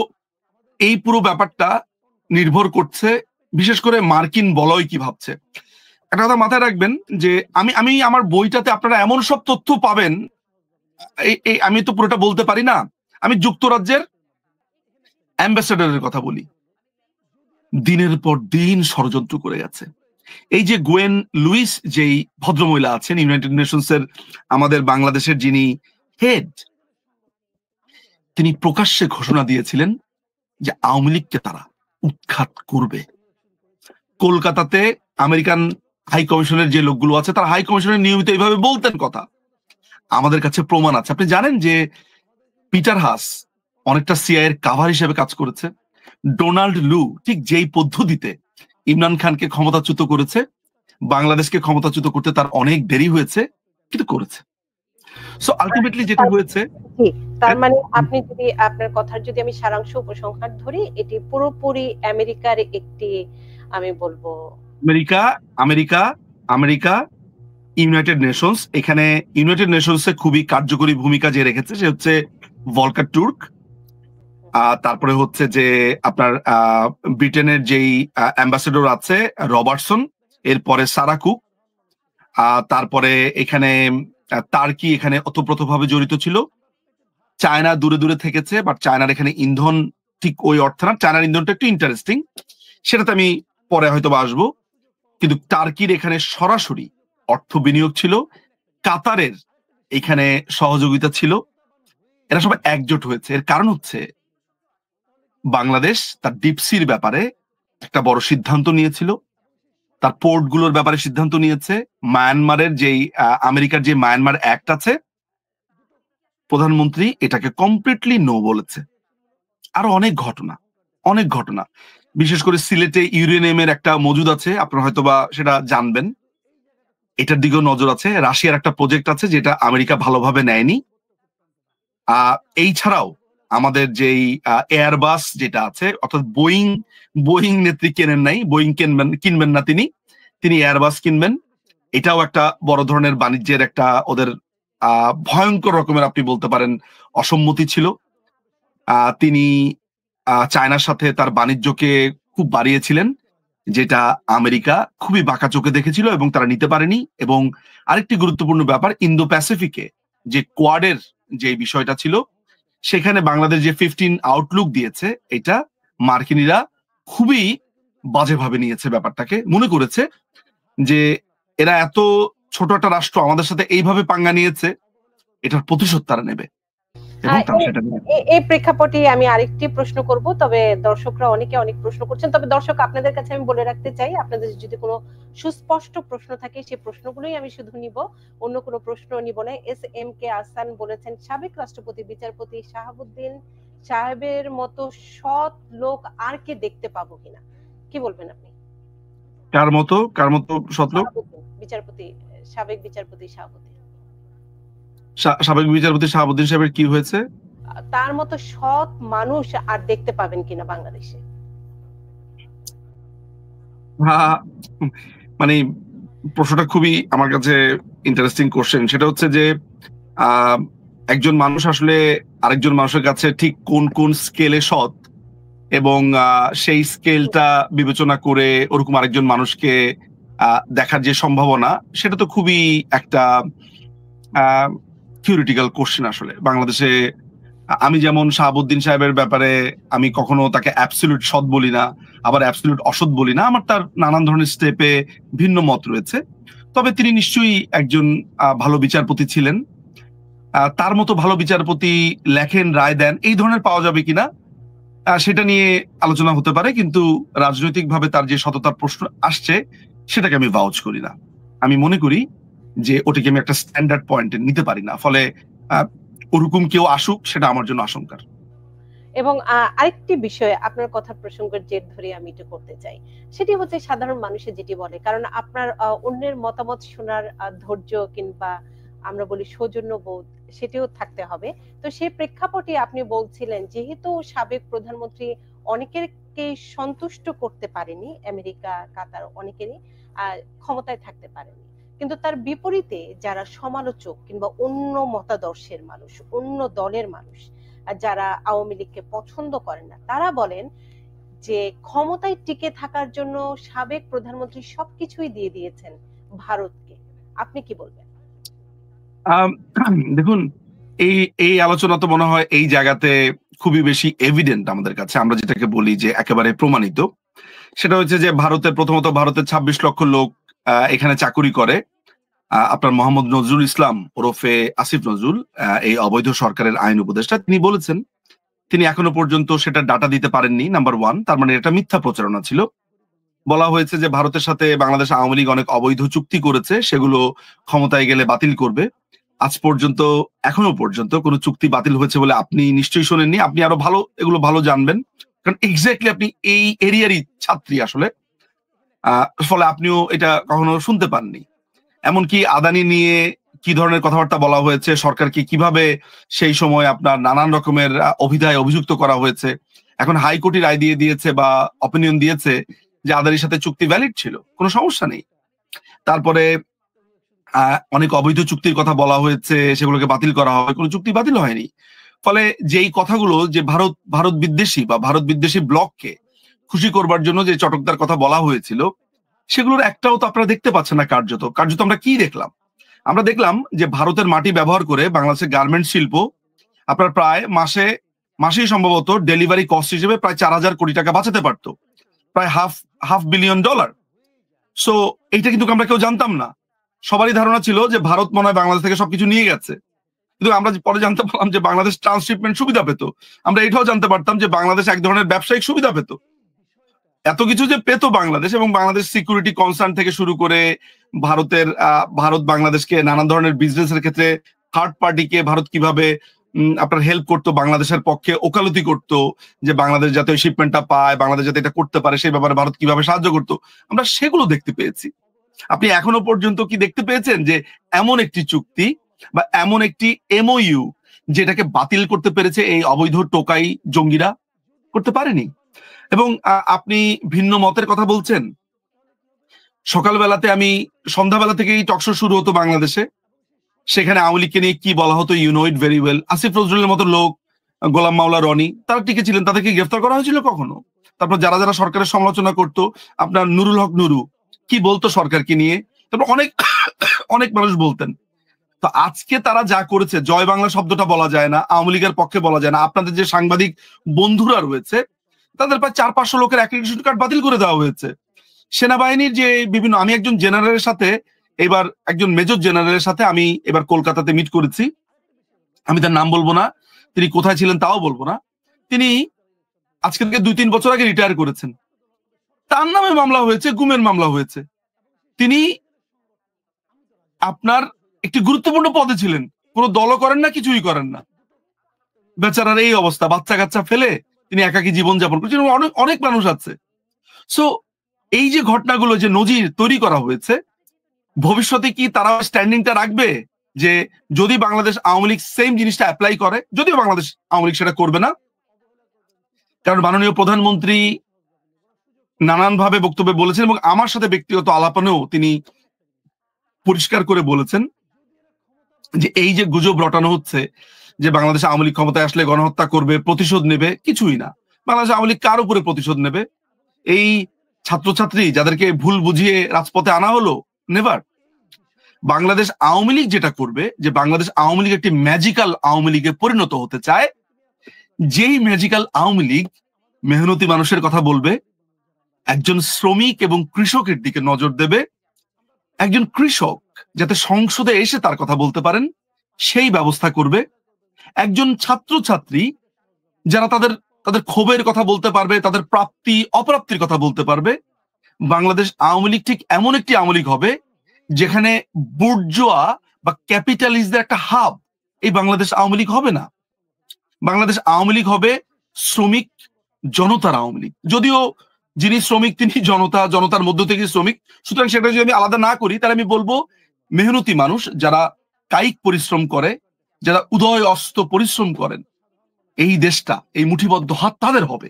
এই পুরো ব্যাপারটা নির্ভর করছে বিশেষ করে মার্কিন বলয় কি ভাবছে। একটা কথা মাথায় রাখবেন যে আমি আমার বইটাতে আপনারা এমন সব তথ্য পাবেন, আমি তো পুরোটা বলতে পারি না। আমি যুক্তরাজ্যের অ্যাম্বাসেডরের কথা বলি, দিনের পর দিন ষড়যন্ত্র করে গেছে। এই যে গোয়েন লুইস যেই ভদ্রমহিলা আছেন ইউনাইটেড নেশনস এর আমাদের বাংলাদেশের যিনি হেড, তিনি প্রকাশ্যে ঘোষণা দিয়েছিলেন যে আওয়ামী লীগকে তারা উৎখাত করবে। কলকাতাতে আমেরিকান হাই কমিশনের যে লোকগুলো আছে তারা হাই কমিশনের নিয়মিত এইভাবে বলতেন কথা। আমাদের কাছে প্রমাণ আছে। আপনি জানেন যে পিটার হাস অনেকটা সিআইএর কাভার হিসেবে কাজ করেছে। ডোনাল্ড লু ঠিক যেই পদ্ধতিতে ইমরান খানকে ক্ষমতাচ্যুত করেছে, বাংলাদেশকে ক্ষমতাচ্যুত করতে তার অনেক দেরি হয়েছে, কিন্তু করেছে। সো আলটিমেটলি যেটা হয়েছে, তার মানে আপনি যদি আপনার কথার যদি আমি সারাংশ উপসংহার ধরি, এটি পুরোপুরি আমেরিকার একটি, আমি বলবো আমেরিকা ইউনাইটেড নেশনস, এখানে ইউনাইটেড নেশনসে খুবই কার্যকরী ভূমিকা যে রেখেছে সে হচ্ছে ভলকার টুর্ক। তারপরে হচ্ছে যে আপনার ব্রিটেনের যেই অ্যাম্বাসেডর আছে রবার্টসন, এরপরে সারাকু, তারপরে এখানে টার্কি এখানে ওতপ্রোতভাবে জড়িত ছিল। চায়না দূরে দূরে থেকেছে, বাট চায়নার এখানে ইন্ধন ঠিক ওই অর্থে না। চায়নার ইন্ধনটা একটু ইন্টারেস্টিং, সেটাতে আমি পরে হয়তো আসবো। কিন্তু টার্কির এখানে সরাসরি অর্থ বিনিয়োগ ছিল, কাতারের এখানে সহযোগিতা ছিল। এরা সবাই একজোট হয়েছে। এর কারণ হচ্ছে বাংলাদেশ তার ডিপসির ব্যাপারে একটা বড় সিদ্ধান্ত নিয়েছিল, তার পোর্টগুলোর ব্যাপারে সিদ্ধান্ত নিয়েছে। মায়ানমারের যেই আমেরিকার যে মায়ানমার অ্যাক্ট আছে, প্রধানমন্ত্রী এটাকে কমপ্লিটলি নো বলেছে। আরো অনেক ঘটনা, বিশেষ করে সিলেটে ইউরেনিয়ামের একটা মজুদ আছে, আপনারা হয়তোবা সেটা জানবেন। এটার দিকেও নজর আছে। রাশিয়ার একটা প্রজেক্ট আছে যেটা আমেরিকা ভালোভাবে নেয়নি। এই ছাড়াও আমাদের যেই এয়ারবাস যেটা আছে, অর্থাৎ বোয়িং নেত্রী কেনেন নাই, বোয়িং কিনবেন না তিনি এয়ারবাস কিনবেন। এটাও একটা বড় ধরনের বাণিজ্যের একটা ওদের ভয়ঙ্কর রকমের আপনি বলতে পারেন অসম্মতি ছিল। তিনি চায়নার সাথে তার বাণিজ্যকে খুব বাড়িয়েছিলেন, যেটা আমেরিকা খুবই বাঁকা চোখে দেখেছিল এবং তারা নিতে পারেনি। এবং আরেকটি গুরুত্বপূর্ণ ব্যাপার, ইন্দো প্যাসিফিকে যে কোয়াডের যে বিষয়টা ছিল, সেখানে বাংলাদেশ যে 15 আউটলুক দিয়েছে, এটা মার্কিনীরা খুবই বাজেভাবে নিয়েছে। ব্যাপারটাকে মনে করেছে যে এরা এত ছোট একটা রাষ্ট্র আমাদের সাথে এইভাবে পাঙ্গা নিয়েছে, এটার প্রতিশোধ তারা নেবে। এই প্রেক্ষাপটে আমি আরেকটি প্রশ্ন করব, তবে দর্শকরা অনেকে অনেক প্রশ্ন করছেন। তবে দর্শক, আপনাদের কাছে আমি বলে রাখতে চাই, আপনাদের যদি কোনো সুস্পষ্ট প্রশ্ন থাকে সেই প্রশ্নগুলোই আমি শুধু নিব, অন্য কোনো প্রশ্ন নিব না। SMK আহসান বলেছেন, সাবেক রাষ্ট্রপতি বিচারপতি শাহাবুদ্দিন সাহেবের মতো সৎ লোক আর কে দেখতে পাবো কিনা, কি বলবেন আপনি? কার মতো সৎ লোক? সাবেক বিচারপতি শাহাবুদ্দিন সাহেবের কি হয়েছে? তার মতো সৎ মানুষ আর দেখতে পাবেন কিনা বাংলাদেশে? মানে প্রশ্নটা খুবই আমার কাছে ইন্টারেস্টিং কোশ্চেন। সেটা হচ্ছে যে একজন মানুষ আসলে আরেকজন মানুষের কাছে ঠিক কোন কোন স্কেলে সৎ, এবং সেই স্কেলটা বিবেচনা করে ওরকম আরেকজন মানুষকে দেখার যে সম্ভাবনা, সেটা তো খুবই একটা থিওরিটিক্যাল কোশ্চেন। আসলে বাংলাদেশে আমি যেমন শাহাবুদ্দিন সাহেবের ব্যাপারে আমি কখনো তাকে অ্যাবসলিউট সৎ বলি না, আবার অ্যাবসলিউট অসৎ বলি না। আমার তার নানান ধরনের স্টেপে ভিন্ন মত রয়েছে। তবে তিনি নিশ্চয়ই একজন ভালো বিচারপতি ছিলেন। তার মতো ভালো বিচারপতি লেখেন, রায় দেন, এই ধরনের পাওয়া যাবে কিনা সেটা নিয়ে আলোচনা হতে পারে। কিন্তু রাজনৈতিকভাবে তার যে সততার প্রশ্ন আসছে, সেটাকে আমি ভাউচ করি না। আমি মনে করি যে ওটাকে আমি একটা স্ট্যান্ডার্ড পয়েন্টে নিতে পারি না। ফলে ওরকম কেউ আসুক, সেটা আমার জন্য আশঙ্কার। এবং আরেকটি বিষয় আপনার কথা প্রসঙ্গের জের ধরে আমি এটা করতে চাই, সেটি হচ্ছে সাধারণ মানুষের যেটি বলে, কারণ আপনার অন্যের মতামত শোনার ধৈর্য কিংবা আমরা বলি সৌজন্যবোধ, সেটিও থাকতে হবে। তো সেই প্রেক্ষাপটে আপনি বলছিলেন, যেহেতু সাবেক প্রধানমন্ত্রী অনেকেরকে সন্তুষ্ট করতে পারেনি, আমেরিকা, কাতার অনেকেরই ক্ষমতায় থাকতে পারেনি, কিন্তু তার বিপরীতে যারা সমালোচক কিংবা অন্য মতাদর্শের মানুষ, অন্য দলের মানুষ, যারা আওয়ামী লীগকে পছন্দ করেন না, তারা বলেন যে ক্ষমতায় টিকে থাকার জন্য সাবেক প্রধানমন্ত্রী সবকিছুই দিয়ে দিয়েছেন ভারতকে। আপনি কি বলবেন? দেখুন, এই আলোচনা তো মনে হয় এই জায়গাতে খুবই বেশি এভিডেন্ট আমাদের কাছে। আমরা যেটাকে বলি যে একেবারে প্রমাণিত, সেটা হচ্ছে যে প্রথমত ভারতের 26 লক্ষ লোক এখানে চাকুরি করে। আপনার মোহাম্মদ নজরুল ইসলাম ওরফে আসিফ নজরুল, এই অবৈধ সরকারের আইন উপদেষ্টা, তিনি বলেছেন তিনি এখনো পর্যন্ত সেটা ডাটা দিতে পারেননি, নাম্বার 1। তার মানে এটা মিথ্যা প্রচারণা ছিল। বলা হয়েছে যে ভারতের সাথে বাংলাদেশ আওয়ামী লীগ অনেক অবৈধ চুক্তি করেছে, সেগুলো ক্ষমতায় গেলে বাতিল করবে। আজ পর্যন্ত এখনো পর্যন্ত কোনো চুক্তি বাতিল হয়েছে বলে আপনি নিশ্চয়ই শোনেননি। আপনি আরো এগুলো ভালো জানবেন, কারণ এক্স্যাক্টলি আপনি এই এরিয়ারই ছাত্রী আসলে। ফলে আপনিও এটা কখনো শুনতে পাননি। এমনকি আদানি নিয়ে কি ধরনের কথাবার্তা বলা হয়েছে, সরকারকে কিভাবে সেই সময় আপনার নানান রকমের অভিধায় অভিযুক্ত করা হয়েছে, এখন হাইকোর্টই রায় দিয়ে দিয়েছে বা অপিনিয়ন দিয়েছে যে আদানির সাথে চুক্তি ভ্যালিড ছিল, কোনো সমস্যা নেই। তারপরে অনেক অবৈধ চুক্তির কথা বলা হয়েছে, সেগুলোকে বাতিল করা হবে, কোনো চুক্তি বাতিল হয়নি। ফলে যেই কথাগুলো যে ভারত বিদ্বেষী বা ভারত বিদ্বেষী ব্লককে খুশি করবার জন্য যে চটকদার কথা বলা হয়েছিল, সেগুলোর একটাও তো আপনারা দেখতে পাচ্ছেন না। কার্যত আমরা কি দেখলাম? আমরা দেখলাম যে ভারতের মাটি ব্যবহার করে বাংলাদেশের গার্মেন্ট শিল্প আপনার প্রায় মাসেই সম্ভবত ডেলিভারি কস্ট হিসেবে প্রায় 4,000 কোটি টাকা বাঁচাতে পারতো, প্রায় হাফ বিলিয়ন ডলার। সো এইটা কিন্তু আমরা কেউ জানতাম না। সবারই ধারণা ছিল যে ভারত মনে হয় বাংলাদেশ থেকে সবকিছু নিয়ে গেছে, কিন্তু আমরা পরে জানতে পারলাম যে বাংলাদেশ ট্রান্সশিপমেন্ট সুবিধা পেত। আমরা এটাও জানতে পারতাম যে বাংলাদেশ এক ধরনের ব্যবসায়িক সুবিধা পেত। এত কিছু যে পেত বাংলাদেশ, এবং বাংলাদেশ সিকিউরিটি কনসার্ন থেকে শুরু করে ভারত বাংলাদেশকে নানান ধরনের বিজনেসের ক্ষেত্রে থার্ড পার্টিকে ভারত কিভাবে আপনার হেল্প করতো, বাংলাদেশের পক্ষে ওকালতি করতো যে বাংলাদেশ যাতে ওই শিপমেন্টটা পায়, বাংলাদেশ যাতে এটা করতে পারে, সেই ব্যাপারে ভারত কিভাবে সাহায্য করতো, আমরা সেগুলো দেখতে পেয়েছি। আপনি এখনো পর্যন্ত কি দেখতে পেয়েছেন যে এমন একটি চুক্তি বা এমন একটি এমওইউ যেটাকে বাতিল করতে পেরেছে এই অবৈধ টোকাই জঙ্গিরা? করতে পারেনি। এবং আপনি ভিন্ন মতের কথা বলছেন। সকালবেলাতে আমি সন্ধ্যাবেলা থেকেই টকশো শুরু হতো বাংলাদেশে, সেখানে আওয়ামী লীগকে নিয়ে কি বলা হতো you know it very well. Asif নজরুলের মতো লোক, গোলাম মাওলা রনি, তারা টিকে ছিলেন, তাদেরকে গ্রেফতার করা হয়েছিল কখনো? তারপর যারা যারা সরকারের সমালোচনা করতো, আপনার নুরুল হক নুরু কি বলতো সরকারকে নিয়ে, তারপর অনেক অনেক মানুষ বলতেন। তো আজকে তারা যা করেছে, জয় বাংলা শব্দটা বলা যায় না, আওয়ামী লীগের পক্ষে বলা যায় না। আপনাদের যে সাংবাদিক বন্ধুরা রয়েছে তাদের প্রায় 400-500 লোকের অ্যাক্রিডিটেশন কার্ড বাতিল করে দেওয়া হয়েছে। সেনাবাহিনীর যে বিভিন্ন, আমি একজন জেনারেলের সাথে, এবার একজন মেজর জেনারেলের সাথে আমি এবার কলকাতাতে মিট করেছি। আমি তার নাম বলবো না, তিনি কোথায় ছিলেন তাও বলবো না। তিনি আজকে থেকে 2-3 বছর আগে রিটায়ার করেছেন। তার নামে মামলা হয়েছে, গুমের মামলা হয়েছে। তিনি আপনার একটি গুরুত্বপূর্ণ পদে ছিলেন, কোনো দলও করেন না, কিছুই করেন না। বেচারার এই অবস্থা, বাচ্চা কাচ্চা ফেলে তিনি একাকী জীবন যাপন করছেন। অনেক অনেক মানুষ আছে। সো এই যে ঘটনাগুলো, যে নজির তৈরি করা হয়েছে, ভবিষ্যতে কি তারা স্ট্যান্ডিংটা রাখবে যে যদি বাংলাদেশ আওয়ামী লীগ সেম জিনিসটা অ্যাপ্লাই করে? যদিও বাংলাদেশ আওয়ামী লীগ সেটা করবে না, কারণ মাননীয় প্রধানমন্ত্রী নানানভাবে বক্তব্যে বলেছেন, এবং আমার সাথে ব্যক্তিগত আলাপনেও তিনি পরিষ্কার করে বলেছেন যে এই যে গুজব রটানো হচ্ছে যে বাংলাদেশ আওয়ামী লীগ ক্ষমতায় আসলে গণহত্যা করবে, প্রতিশোধ নেবে, কিছুই না। বাংলাদেশ আওয়ামী লীগ কার উপরে প্রতিশোধ নেবে? এই ছাত্রছাত্রী যাদেরকে ভুল বুঝিয়ে রাজপথে আনা হলো, নেভার। বাংলাদেশ আওয়ামী লীগ যেটা করবে, যে বাংলাদেশ আওয়ামী লীগ একটি ম্যাজিক্যাল আওয়ামী লীগে পরিণত হতে চায়, যেই ম্যাজিক্যাল আওয়ামী লীগ মেহনতি মানুষের কথা বলবে, একজন শ্রমিক এবং কৃষকের দিকে নজর দেবে, একজন কৃষক যাতে সংসদে এসে তার কথা বলতে পারেন সেই ব্যবস্থা করবে, একজন ছাত্রছাত্রী যারা তাদের তাদের ক্ষোভের কথা বলতে পারবে, তাদের প্রাপ্তি অপ্রাপ্তির কথা বলতে পারবে। বাংলাদেশ আওয়ামী লীগ ঠিক এমন একটি আওয়ামী লীগ হবে যেখানে বুর্জোয়া বা ক্যাপিটালিস্টদের একটা হাব এই বাংলাদেশ আওয়ামী লীগ হবে না। বাংলাদেশ আওয়ামী লীগ হবে শ্রমিক জনতার আওয়ামী লীগ। যদিও যিনি শ্রমিক তিনি জনতা, জনতার মধ্য থেকে শ্রমিক, সুতরাং সেটা যদি আমি আলাদা না করি, তাহলে আমি বলবো মেহনতি মানুষ যারা কায়িক পরিশ্রম করে, যারা উদয় অস্ত পরিশ্রম করেন, এই দেশটা, এই মুঠিবদ্ধ হাত তাদের হবে।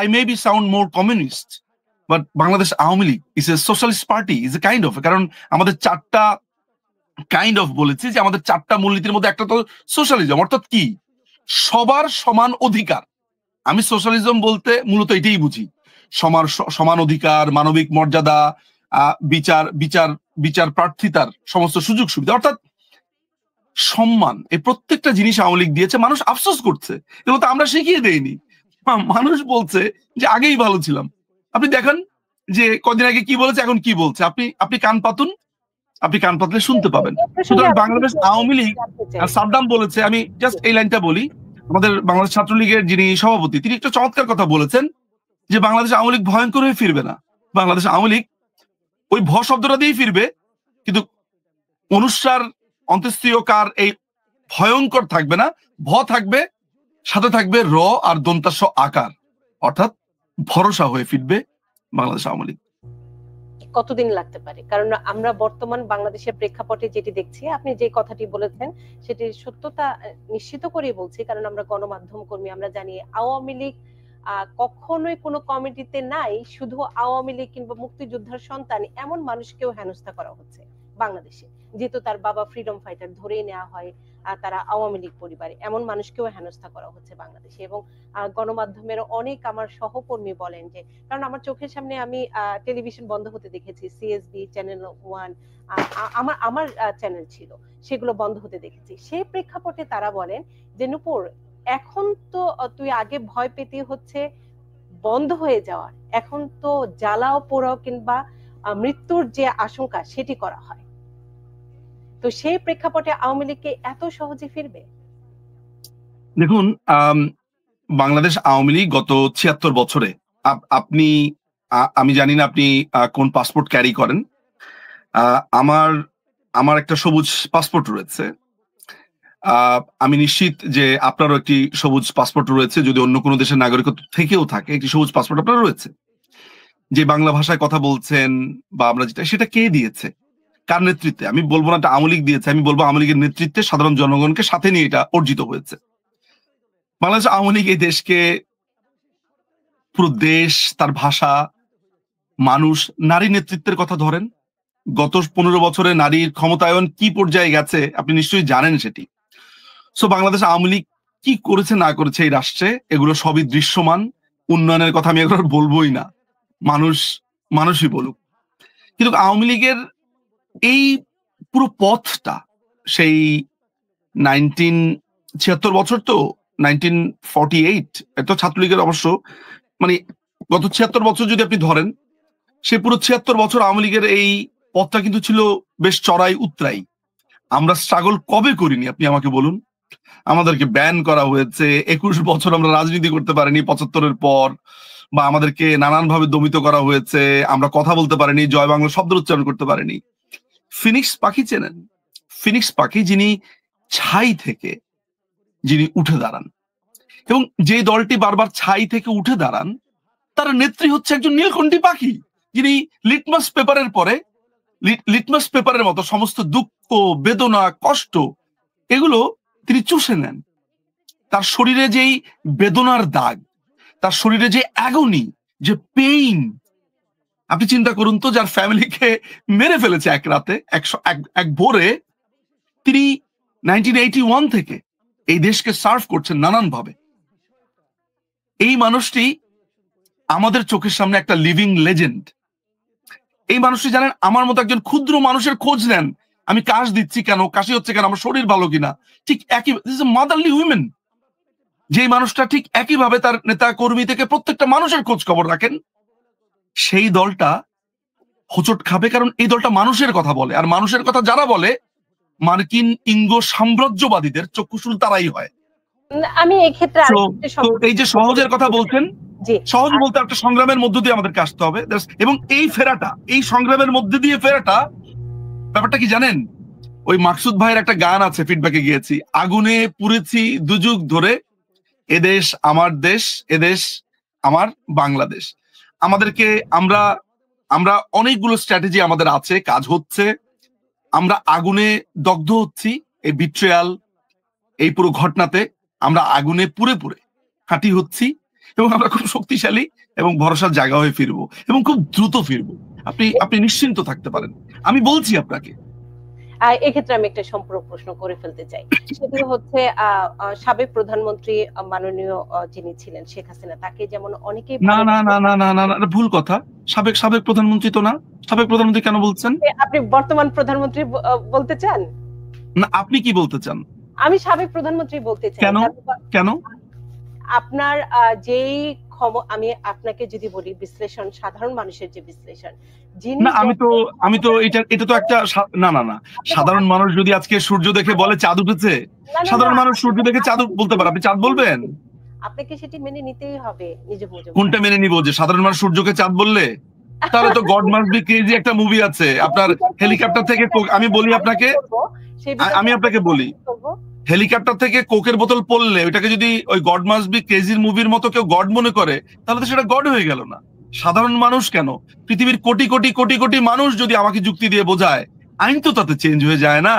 I may be sound more communist, but Bangladesh Awami League is a socialist party, is a kind of, কারণ আমাদের 4টা কাইন্ড অফ বলেছি যে আমাদের 4টা মূলনীতির মধ্যে একটা তো সোশ্যালিজম, অর্থাৎ কি সবার সমান অধিকার। আমি সোশ্যালিজম বলতে মূলত এটাই বুঝি, সমান অধিকার, মানবিক মর্যাদা, বিচার বিচার বিচার প্রার্থিতার সমস্ত সুযোগ সুবিধা, অর্থাৎ সম্মান। এই প্রত্যেকটা জিনিস আওয়ামী লীগ দিয়েছে। মানুষ আফসোস করছে, এগুলো তো আমরা শিখিয়ে দেইনি। মানুষ বলছে যে আগেই ভালো ছিলাম। আপনি দেখেন যে কদিন আগে কি বলেছে, এখন কি বলছে। আপনি কান পাতুন, আপনি কান পাতলে শুনতে পাবেন। সুতরাং বাংলাদেশ আওয়ামী লীগ, সাদ্দাম বলেছে, আমি জাস্ট এই লাইনটা বলি, আমাদের বাংলাদেশ ছাত্রলীগের যিনি সভাপতি তিনি একটা চমৎকার কথা বলেছেন যে বাংলাদেশ আওয়ামী লীগ ভয়ঙ্কর হয়ে ফিরবে না। বাংলাদেশ আওয়ামী লীগ ওই ভ শব্দটা দিয়েই ফিরবে, কিন্তু অনুসার অন্ত্যেষ্টিয়কার এই ভয়ঙ্কর থাকবে না, ভ থাকবে, সাথে থাকবে র আর দন্তাস্ব আকার, অর্থাৎ ভরসা হয়ে ফিরবে বাংলাদেশ আওয়ামী লীগ। কতদিন লাগতে পারে? কারণ আমরা বর্তমান বাংলাদেশের প্রেক্ষাপটে যেটি দেখছি, আপনি যে কথাটি বলেছেন সেটির সত্যতা নিশ্চিত করেই বলছি, কারণ আমরা গণমাধ্যম কর্মী, আমরা জানি আওয়ামী লীগ কখনোই কোনো কমিটিতে নাই। শুধু আওয়ামী লীগ কিংবা মুক্তিযোদ্ধার সন্তান এমন মানুষকেও হেনস্থা করা হচ্ছে বাংলাদেশে, যেহেতু তার বাবা ফ্রিডম ফাইটার ধরেই নেওয়া হয়, তারা আওয়ামী লীগ পরিবারে, এমন মানুষকেও হেনস্থা করা হচ্ছে বাংলাদেশে। এবং গণমাধ্যমের অনেক আমার সহকর্মী বলেন যে, কারণ আমার চোখের সামনে আমি টেলিভিশন বন্ধ হতে দেখেছি, সিএসবি, চ্যানেল 1, আমার চ্যানেল ছিল, সেগুলো বন্ধ হতে দেখেছি। সেই প্রেক্ষাপটে তারা বলেন যে নূপুর, এখন তো তুই আগে ভয় পেতে হচ্ছে বন্ধ হয়ে যাওয়ার, এখন তো জ্বালাও পোড়াও কিংবা মৃত্যুর যে আশঙ্কা সেটি করা হয়। তো সেই প্রেক্ষাপটে আওয়ামী লীগকে এত সহজে ফিরবে? দেখুন, বাংলাদেশ আওয়ামী লীগ গত 76 বছরে আপনি আমি জানি না আপনি কোন পাসপোর্ট ক্যারি করেন। আমার আমার একটা সবুজ পাসপোর্ট রয়েছে। আমি নিশ্চিত যে আপনারও একটি সবুজ পাসপোর্ট রয়েছে, যদি অন্য কোনো দেশের নাগরিকত্ব থেকেও থাকে একটি সবুজ পাসপোর্ট আপনার রয়েছে। যে বাংলা ভাষায় কথা বলছেন বা আমরা যেটা, সেটা কে দিয়েছে, কার নেতৃত্বে? আমি বলবো না এটা আওয়ামী লীগ দিয়েছে, আমি বলবো আওয়ামী লীগের নেতৃত্বে সাধারণ জনগণকে সাথে নিয়ে এটা অর্জিত হয়েছে। বাংলাদেশ আওয়ামী লীগ এই দেশকে, পুরো দেশ, তার ভাষা, মানুষ, নারী নেতৃত্বের কথা ধরেন, গত 15 বছরে নারীর ক্ষমতায়ন কি পর্যায়ে গেছে আপনি নিশ্চয়ই জানেন সেটি। সো বাংলাদেশ আওয়ামী লীগ কি করেছে না করেছে এই রাষ্ট্রে, এগুলো সবই দৃশ্যমান। উন্নয়নের কথা আমি একবার বলবোই না, মানুষই বলুক। কিন্তু আওয়ামী লীগের এই পুরো পথটা সেই 76 বছর, তো 1948 এত ছাত্রলীগের অবশ্য, মানে গত 76 বছর যদি আপনি ধরেন, সে পুরো 76 বছর আওয়ামী লীগের এই পথটা কিন্তু ছিল বেশ চড়াই উতরাই। আমরা স্ট্রাগল কবে করিনি আপনি আমাকে বলুন? আমাদেরকে ব্যান করা হয়েছে, 21 বছর আমরা রাজনীতি করতে পারিনি 75-এর পর, বা আমাদেরকে নানানভাবে দমিত করা হয়েছে, আমরা কথা বলতে পারিনি, জয় বাংলা শব্দ উচ্চারণ করতে পারিনি। ফিনিক্স পাখি চেনেন? ফিনিক্স পাখি যিনি ছাই থেকে যিনি উঠে দাঁড়ান, এবং যে দলটি বারবার ছাই থেকে উঠে দাঁড়ান, তার নেত্রী হচ্ছে একজন নীলকণ্ঠী পাখি, যিনি লিটমাস পেপারের পরে, লিটমাস পেপারের মতো সমস্ত দুঃখ, বেদনা, কষ্ট এগুলো তিনি চুষে নেন। তার শরীরে যেই বেদনার দাগ, তার শরীরে যে অ্যাগনি, যে পেইন, আপনি চিন্তা করুন তো, যার ফ্যামিলিকে মেরে ফেলেছে এক রাতে, এক ভোরে, তিনি 1981 থেকে এই দেশকে সার্ভ করছেন নানানভাবে। এই মানুষটি আমাদের চোখের সামনে একটা লিভিং লেজেন্ড। এই মানুষটি জানেন, আমার মতো একজন ক্ষুদ্র মানুষের খোঁজ নেন, আমি কাশ দিচ্ছি কেন, কাশি হচ্ছে কেন, আমার শরীর ভালো কিনা, ঠিক একই মাদারলি উইমেন। যে মানুষটা ঠিক একইভাবে তার নেতা কর্মী থেকে প্রত্যেকটা মানুষের খোঁজ খবর রাখেন, সেই দলটা হোঁচট খাবে, কারণ এই দলটা মানুষের কথা বলে, আর মানুষের কথা যারা বলে মার্কিন ইঙ্গো সাম্রাজ্যবাদীদের চক্ষুশুল তারাই হয়। আমি এই ক্ষেত্রে এই যে সহজের কথা বলছেন, সহজ বলতে একটা সংগ্রামের মধ্য দিয়ে আমাদেরকে আসতে হবে, এবং এই ফেরাটা, এই সংগ্রামের মধ্যে দিয়ে ফেরাটা, ব্যাপারটা কি জানেন? ওই মাকসুদ ভাইয়ের একটা গান আছে, ফিডব্যাকে গিয়েছি, আগুনে পুড়েছি দুযুগ ধরে, এদেশ আমার দেশ, এদেশ আমার বাংলাদেশ। আমাদেরকে আমরা অনেকগুলো স্ট্র্যাটেজি আমাদের আছে, কাজ হচ্ছে, আমরা আগুনে দগ্ধ হচ্ছি, এই বিট্রেয়াল, এই পুরো ঘটনাতে আমরা আগুনে পুড়ে পুড়ে খাঁটি হচ্ছি, এবং আমরা খুব শক্তিশালী এবং ভরসার জায়গা হয়ে ফিরবো, এবং খুব দ্রুত ফিরবো। আপনি নিশ্চিন্ত থাকতে পারেন, আমি বলছি আপনাকে। এক্ষেত্রে আমি একটা সম্পূরক প্রশ্ন করে ফেলতে চাই, সেটি হচ্ছে সাবেক প্রধানমন্ত্রী মাননীয় যিনি ছিলেন শেখ হাসিনা, তাকে যেমন অনেকেই না না না না না না না, ভুল কথা, সাবেক প্রধানমন্ত্রী তো না। সাবেক প্রধানমন্ত্রী কেন বলছেন? আপনি বর্তমান প্রধানমন্ত্রী বলতে চান? না, আপনি কি বলতে চান? আমি সাবেক প্রধানমন্ত্রী বলতে চাই। কেন? আপনার যেই আমি আপনাকে যদি বলি বিশ্লেষণ, সাধারণ মানুষের যে বিশ্লেষণ, না, আমি তো এটা তো একটা না না না, সাধারণ মানুষ যদি আজকে সূর্য দেখে বলে চাঁদ উঠেছে, সাধারণ মানুষ সূর্য দেখে চাঁদ বলতে পারে, আপনি চাঁদ বলবেন? আপনাকে সেটি মেনে নিতেই হবে। কোনটা মেনে নিব? যে সাধারণ মানুষ সূর্যকে চাঁদ বললে? তাহলে তো গড মাস্ট বি ক্রেজি একটা মুভি আছে, আপনার হেলিকপ্টার থেকে, আমি বলি আপনাকে, আমি আপনাকে বলি, হেলিকপ্টার থেকে কোকের বোতল পড়লে ওইটাকে যদি ওই গড মাস্ট বি ক্রেজির মুভির মতো কেউ গড মনে করে, তাহলে তো সেটা গড হয়ে গেল না। সাধারণ মানুষ কেন, পৃথিবীর কোটি কোটি কোটি কোটি মানুষ যদি আমাকে যুক্তি দিয়ে বোঝায়, আইন তো তাতে চেঞ্জ হয়ে যায় না?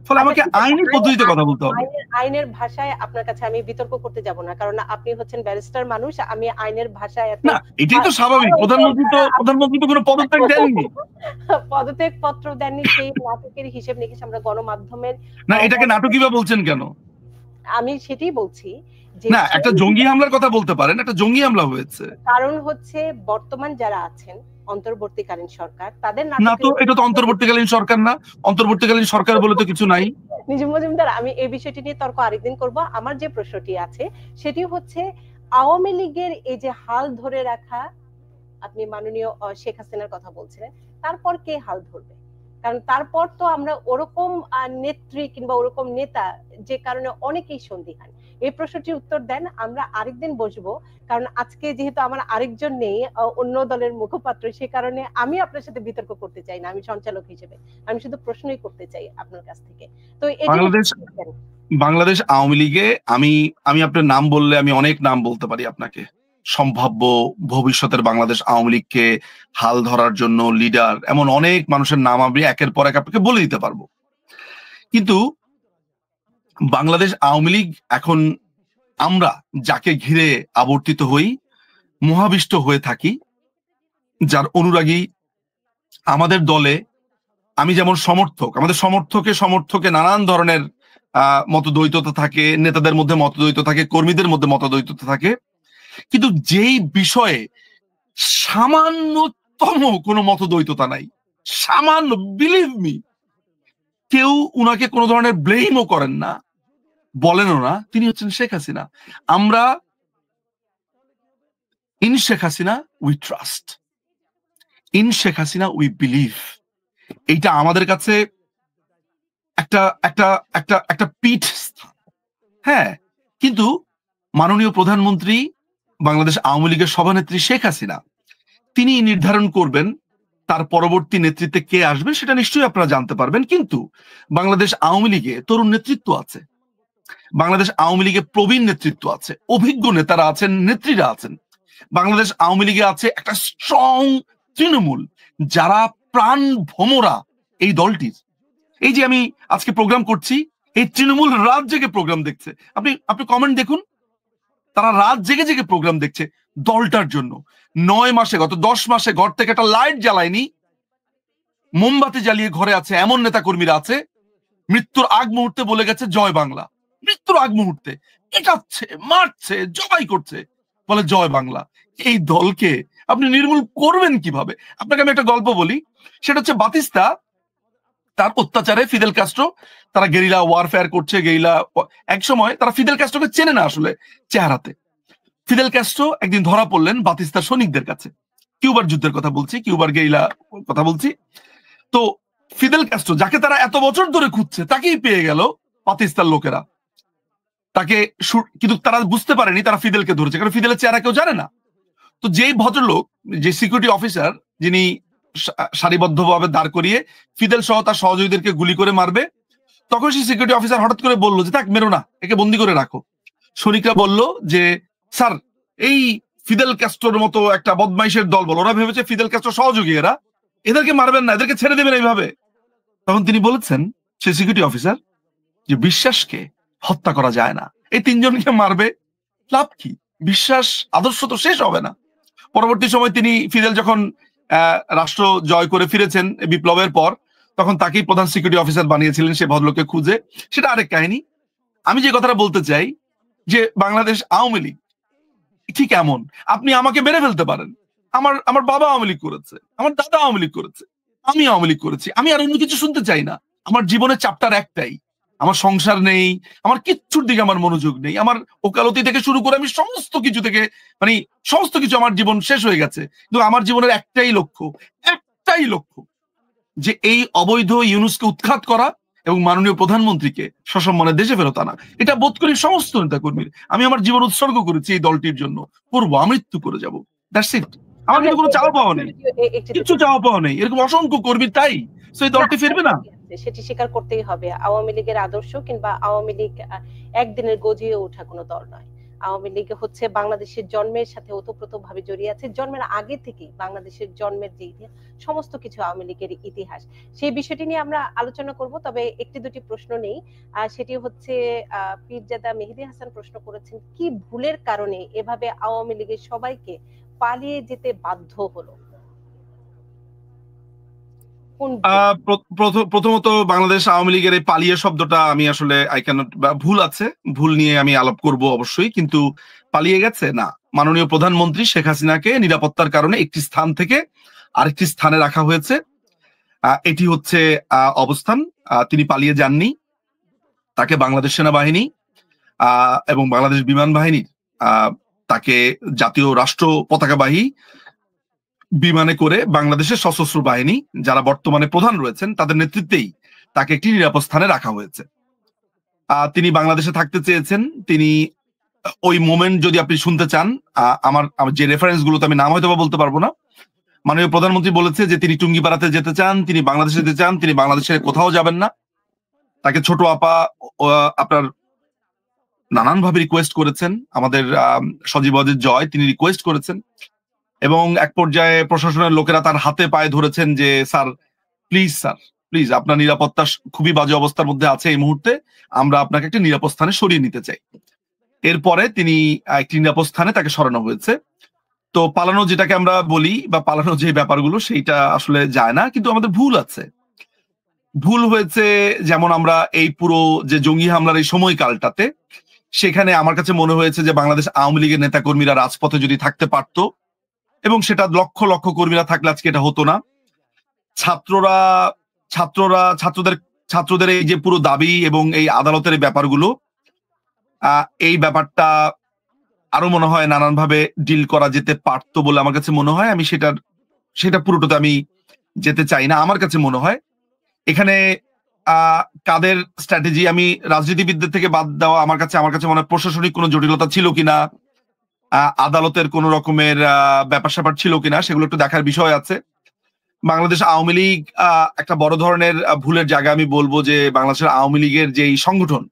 ফলে আমাকে আইনি পদ্ধতিতে কথা বলতে হবে। আইনের ভাষায় আপনার কাছে আমি বিতর্ক করতে যাব না, কারণ আপনি হচ্ছেন ব্যারিস্টার মানুষ, আমি আইনের ভাষায় না, এটাই তো স্বাভাবিক। প্রধানমন্ত্রী তো কোনো পদত্যাগ দেননি, পদত্যাগ পত্র দেননি, সেই নাটকের হিসেব নিকেশ আমরা গণমাধ্যমের। না, এটাকে নাটকই বা বলছেন কেন? আমি সেটাই বলছি যে না, একটা জঙ্গি হামলার কথা বলতে পারেন, একটা জঙ্গি হামলা হয়েছে, কারণ হচ্ছে বর্তমান যারা আছেন অন্তর্বর্তীকালীন সরকার, তাদের না, তো এটা তো অন্তর্বর্তীকালীন সরকার না, অন্তর্বর্তীকালীন সরকার বলে তো কিছু নাই। নিজুম মজুমদার, আমি এই বিষয়টি নিয়ে তর্ক আরেকদিন করব। আমার যে প্রশ্নটি আছে সেটি হচ্ছে, আওয়ামী লীগের এই যে হাল ধরে রাখা, আপনি মাননীয় শেখ হাসিনার কথা বলছিলেন, তারপর কে হাল ধরবে? কারণ তারপর তো আমরা ওরকম নেত্রী কিংবা ওরকম নেতা, যে কারণে অনেকেই সন্দিহান, এই প্রশ্নটির উত্তর দেন। আমরা আরেকদিন বসবো, কারণ আজকে যেহেতু আমার আরেকজন নেই, অন্য দলের মুখপাত্র, সে কারণে আমি আপনার সাথে বিতর্ক করতে চাই না, আমি সঞ্চালক হিসেবে আমি শুধু প্রশ্নই করতে চাই আপনার কাছ থেকে। তো এটি বাংলাদেশ আওয়ামী লীগে আমি আমি আপনার নাম বললে আমি অনেক নাম বলতে পারি আপনাকে, সম্ভাব্য ভবিষ্যতের বাংলাদেশ আওয়ামী লীগকে হাল ধরার জন্য লিডার, এমন অনেক মানুষের নাম আমি একের পর এক আপনাকে বলে দিতে পারবো। কিন্তু বাংলাদেশ আওয়ামী লীগ এখন আমরা যাকে ঘিরে আবর্তিত হই, মহাবিষ্ট হয়ে থাকি, যার অনুরাগী, আমাদের দলে আমি যেমন সমর্থক, আমাদের সমর্থকে নানান ধরনের মতদ্বৈততা থাকে, নেতাদের মধ্যে মতদ্বৈত থাকে, কর্মীদের মধ্যে মতদ্বৈততা থাকে, কিন্তু যেই বিষয়ে সামান্যতম কোনো মতদ্বৈততা নাই, সামান্য, বিলিভ মি, কেউ উনাকে কোনো ধরনের ব্লেমও করেন না, বলেনও না, তিনি হচ্ছেন শেখ হাসিনা। আমরা in Sheikh Hasina we trust, in Sheikh Hasina we believe. এইটা আমাদের কাছে একটা একটা একটা একটা পীঠ স্থান। হ্যাঁ, কিন্তু মাননীয় প্রধানমন্ত্রী, বাংলাদেশ আওয়ামী লীগের সভানেত্রী শেখ হাসিনা, তিনি নির্ধারণ করবেন তার পরবর্তী নেতৃত্বে কে আসবে, সেটা নিশ্চয়ই আপনারা জানতে পারবেন। কিন্তু বাংলাদেশ আওয়ামী লীগে তরুণ নেতৃত্ব আছে, বাংলাদেশ আওয়ামী লীগে প্রবীণ নেতৃত্ব আছে, অভিজ্ঞ নেতারা আছেন, নেত্রীরা আছেন। বাংলাদেশ আওয়ামী লীগে আছে একটা স্ট্রং তৃণমূল, যারা প্রাণ ভোমরা এই দলটির। এই যে আমি আজকে প্রোগ্রাম করছি, এই তৃণমূল রাত জেগে প্রোগ্রাম দেখছে। আপনি কমেন্ট দেখুন, তারা রাত জেগে জেগে প্রোগ্রাম দেখছে দলটার জন্য। 9 মাসে, গত 10 মাসে ঘর থেকে একটা লাইট জ্বালায়নি, মোমবাতি জ্বালিয়ে ঘরে আছে এমন নেতা কর্মীরা আছে, মৃত্যুর আগ মুহূর্তে বলে গেছে জয় বাংলা। মৃত্যুর আগ মুহূর্তে পেটাচ্ছে, মারছে, জবাই করছে, বলে জয় বাংলা। এই দলকে আপনি নির্মূল করবেন কিভাবে? আপনাকে আমি একটা গল্প বলি, সেটা হচ্ছে বাতিস্তা, তার অত্যাচারে ফিদেল কাস্ট্রো, তারা গেরিলা ওয়ারফেয়ার করছে, এক সময় তারা ফিদেল কাস্ট্রোকে চেনে না আসলে চেহারাতে। ফিদেল কাস্ট্রো একদিন ধরা পড়লেন বাতিস্তার সৈনিকদের কাছে, কিউবার যুদ্ধের কথা বলছি, কিউবার গেরিলা কথা বলছি। তো ফিদেল কাস্ট্রো, যাকে তারা এত বছর ধরে খুঁজছে, তাকেই পেয়ে গেল পাকিস্তান লোকেরা। তাকে, কিন্তু তারা বুঝতে পারেনি তারা ফিদেলকে ধরেছে, কারণ ফিদেলের চেহারা কেউ জানে না। তো যেই ভদ্রলোক, যে সিকিউরিটি অফিসার, যিনি সারিবদ্ধভাবে দাঁড় করিয়ে ফিদেল সহ তার সহযোগীদেরকে গুলি করে মারবে, তখন সেই সিকিউরিটি অফিসার হঠাৎ করে বললো যে, থাক, মেরো না, একে বন্দি করে রাখো। সৈনিকরা বলল যে, স্যার, এই ফিদেল ক্যাস্ট্রোর মতো একটা বদমাইশের দল বল, ওরা ভেবেছে ফিদেল ক্যাস্ট্রো সহযোগী, এদেরকে মারবেন না, এদেরকে ছেড়ে দেবেন এইভাবে। তখন তিনি বলেছেন, সে সিকিউরিটি অফিসার, যে বিশ্বাসকে হত্যা করা যায় না, এই 3 জনকে মারবে, লাভ কি? বিশ্বাস, আদর্শ তো শেষ হবে না। পরবর্তী সময় তিনি, ফিদেল যখন রাষ্ট্র জয় করে ফিরেছেন বিপ্লবের পর, তখন তাকেই প্রধান সিকিউরিটি অফিসার বানিয়েছিলেন সে ভদ্রলোককে খুঁজে, সেটা আরেক কাহিনী। আমি যে কথাটা বলতে চাই, যে বাংলাদেশ আওয়ামী লীগ ঠিক এমন, আপনি আমাকে মেরে ফেলতে পারেন, আমার বাবা আওয়ামী লীগ করেছে, আমার দাদা আওয়ামী লীগ করেছে, আমি আওয়ামী লীগ করেছি, আমি আর অন্য কিছু শুনতে চাই না। আমার জীবনের চ্যাপ্টার একটাই, আমার সংসার নেই, আমার কিচ্ছুর দিকে আমার মনোযোগ নেই, আমার ওকালতি থেকে শুরু করে আমি সমস্ত কিছু থেকে, মানে সমস্ত কিছু আমার জীবন শেষ হয়ে গেছে। কিন্তু আমার জীবনের একটাই লক্ষ্য, যে এই অবৈধ ইউনুসকে উৎখাত করা এবং মাননীয় প্রধানমন্ত্রীকে সসম্মানে দেশে ফেরত আনা। এটা বোধ করি সমস্ত নেতা কর্মীর। আমি আমার জীবন উৎসর্গ করেছি এই দলটির জন্য, করবো, আমৃত্যু করে যাবো, দ্যাটস ইট। আমার কিন্তু কোনো চাওয়া পাওয়া নেই, কিছু চাওয়া পাওয়া নেই, এরকম অসংখ্য কর্মী, তাই সেই দলটি ফিরবে না, সেটি স্বীকার করতেই হবে। আওয়ামী লীগের আদর্শ কিংবা আওয়ামী লীগ একদিনের গজিয়ে ওঠা কোনো দল নয়। আওয়ামী লীগ হচ্ছে বাংলাদেশের জন্মের সাথে ওতপ্রোতভাবে জড়িয়ে আছে, জন্মের আগে থেকেই বাংলাদেশের জন্মের যে ইতিহাস, সমস্ত কিছু আওয়ামী লীগের ইতিহাস, সেই বিষয়টি নিয়ে আমরা আলোচনা করব। তবে একটি দুটি প্রশ্ন নেই, সেটি হচ্ছে পীরজাদা মেহেদী হাসান প্রশ্ন করেছেন, কি ভুলের কারণে এভাবে আওয়ামী লীগের সবাইকে পালিয়ে যেতে বাধ্য হলো? প্রথমত বাংলাদেশ আওয়ামী লীগের এই পালিয়ে শব্দটা আমি আসলে ভুল আছে, ভুল নিয়ে আমি আলাপ করব অবশ্যই, কিন্তু পালিয়ে গেছে না। মাননীয় প্রধানমন্ত্রী শেখ হাসিনাকে নিরাপত্তার কারণে একটি স্থান থেকে আরেকটি স্থানে রাখা হয়েছে, এটি হচ্ছে অবস্থান। তিনি পালিয়ে যাননি, তাকে বাংলাদেশ সেনাবাহিনী এবং বাংলাদেশ বিমান বাহিনীর তাকে জাতীয় রাষ্ট্র পতাকাবাহী বিমানে করে বাংলাদেশের সশস্ত্র বাহিনী যারা বর্তমানে প্রধান রয়েছেন তাদের নেতৃত্বেই তাকে একটি নিরাপদ স্থানে রাখা হয়েছে। তিনি বাংলাদেশে থাকতে চেয়েছেন। তিনি ওই মোমেন্ট যদি আপনি শুনতে চান, আমার যে রেফারেন্স গুলোতে আমি নাম হয়তো বলতে পারবো না, মাননীয় প্রধানমন্ত্রী বলেছে যে তিনি টুঙ্গিপাড়াতে যেতে চান, তিনি বাংলাদেশে যেতে চান, তিনি বাংলাদেশে কোথাও যাবেন না। তাকে ছোট আপা আপনার নানানভাবে রিকোয়েস্ট করেছেন, আমাদের সজীব ওয়াজেদ জয় তিনি রিকোয়েস্ট করেছেন, এবং এক পর্যায়ে প্রশাসনের লোকেরা তার হাতে পায়ে ধরেছেন যে স্যার প্লিজ আপনার নিরাপত্তা খুবই বাজে অবস্থার মধ্যে আছে এই মুহূর্তে, আমরা আপনাকে একটা নিরাপদ স্থানে সরিয়ে নিতে চাই। এরপরে তিনি একটি নিরাপদ স্থানে তাকে সরানো হয়েছে। তো পালানো যেটাকে আমরা বলি বা পালানো যে ব্যাপারগুলো সেইটা আসলে যায় না, কিন্তু আমাদের ভুল আছে, ভুল হয়েছে। যেমন আমরা এই পুরো যে জঙ্গি হামলার এই সময়কালটাতে, সেখানে আমার কাছে মনে হয়েছে যে বাংলাদেশ আওয়ামী লীগের নেতা কর্মীরা রাজপথে যদি থাকতে পারতো, এবং সেটা লক্ষ লক্ষ কর্মীরা থাকলে আজকে এটা হতো না। ছাত্রদের এই যে পুরো দাবি এবং এই আদালতের এই ব্যাপারগুলো, এই ব্যাপারটা আরো মনে হয় নানানভাবে ডিল করা যেতে পারতো বলে আমার কাছে মনে হয়। আমি সেটা পুরোটাতে আমি যেতে চাই না। আমার কাছে মনে হয় এখানে কাদের স্ট্র্যাটেজি, আমি রাজনীতিবিদদের থেকে বাদ দেওয়া, আমার কাছে মনে হয় প্রশাসনিক কোনো জটিলতা ছিল কিনা, আদালতের কোন রকমের ব্যাপার স্যাপার ছিল কিনা, সেগুলো একটু দেখার বিষয় আছে। বাংলাদেশ আওয়ামী লীগ একটা বড় ধরনের ভুলের জায়গা আমি বলবো যে বাংলাদেশের আওয়ামী লীগের যেই সংগঠন,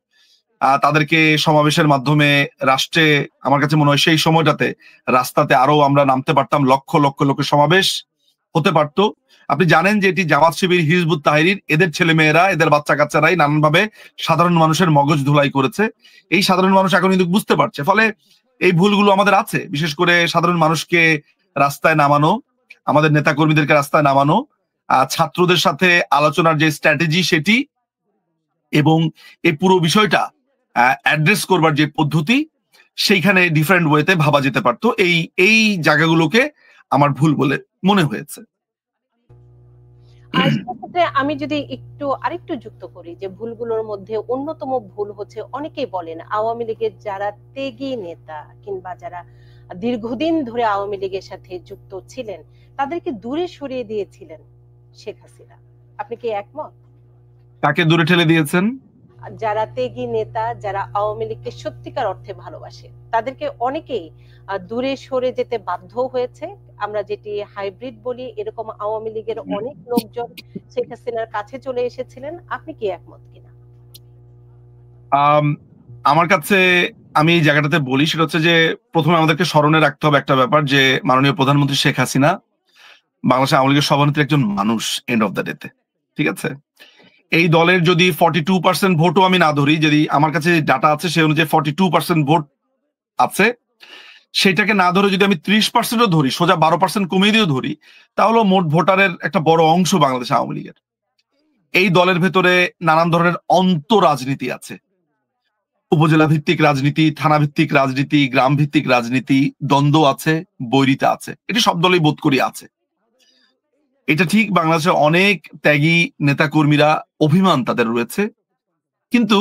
তাদেরকে সমাবেশের মাধ্যমে রাষ্ট্রে, আমার কাছে মনে হয় সেই সময়টাতে রাস্তাতে আরো আমরা নামতে পারতাম, লক্ষ লক্ষ লোকের সমাবেশ হতে পারতো। আপনি জানেন যে এটি জামাত শিবির, হিজবুত তাহরির, এদের ছেলেমেয়েরা, এদের বাচ্চা কাচ্চারাই নানানভাবে সাধারণ মানুষের মগজ ধুলাই করেছে। এই সাধারণ মানুষ এখন কিন্তু বুঝতে পারছে, ফলে এই ভুলগুলো আমাদের আছে। বিশেষ করে সাধারণ মানুষকে রাস্তায় নামানো, আমাদের নেতা কর্মীদেরকে রাস্তায় নামানো, ছাত্রদের সাথে আলোচনার যে স্ট্র্যাটেজি সেটি, এবং এই পুরো বিষয়টা অ্যাড্রেস করবার যে পদ্ধতি, সেইখানে ডিফারেন্ট ওয়েতে ভাবা যেতে পারতো। এই জায়গাগুলোকে আমার ভুল বলে মনে হয়েছে। আর সেক্ষেত্রে আমি যদি আরেকটু যুক্ত করি যে ভুলগুলোর মধ্যে অন্যতম ভুল হচ্ছে, অনেকেই বলেন আওয়ামী লীগের যারা ত্যাগী নেতা কিংবা যারা দীর্ঘদিন ধরে আওয়ামী লীগের সাথে যুক্ত ছিলেন তাদেরকে দূরে সরিয়ে দিয়েছিলেন শেখ হাসিনা। আপনি কি একমত? কাকে দূরে ঠেলে দিয়েছেন? যারা ত্যাগী নেতা, যারা আওয়ামী লীগকে সত্যিকার অর্থে ভালোবাসে, তাদেরকে অনেকেই দূরে সরে যেতে বাধ্য হয়েছে। আমরা যেটি হাইব্রিড বলি, এরকম আওয়ামী লীগের অনেক লোকজন শেখ হাসিনার কাছে চলে এসেছিলেন। আপনি কি একমত কিনা? আমার কাছে, আমি এই জায়গাটাতে বলি, সেটা হচ্ছে যে প্রথমে আমাদেরকে স্মরণে রাখতে হবে একটা ব্যাপার, যে মাননীয় প্রধানমন্ত্রী শেখ হাসিনা বাংলাদেশ আওয়ামী লীগের সভানেত্রী একজন মানুষ এন্ড অফ দ্য ডেতে, ঠিক আছে? এই দলের যদি 42% ভোটও আমি না ধরি, যদি আমার কাছে ডাটা আছে সেই অনুযায়ী 42% ভোট আছে, সেটাকে না ধরে যদি আমি 30%ও ধরি, সোজা 12% কমিয়ে দিয়েও ধরি, তাহলে মোট ভোটারের একটা বড় অংশ বাংলাদেশ আওয়ামী লীগের। এই দলের ভেতরে নানান ধরনের রাজনীতি আছে, উপজেলা ভিত্তিক রাজনীতি, থানা ভিত্তিক রাজনীতি, গ্রাম ভিত্তিক রাজনীতি, দ্বন্দ্ব আছে, বৈরিতা আছে, এটি সব দলেই বোধ করি আছে। এটা ঠিক, বাংলাদেশে অনেক ত্যাগী নেতা কর্মীরা, অভিমান তাদের রয়েছে, কিন্তু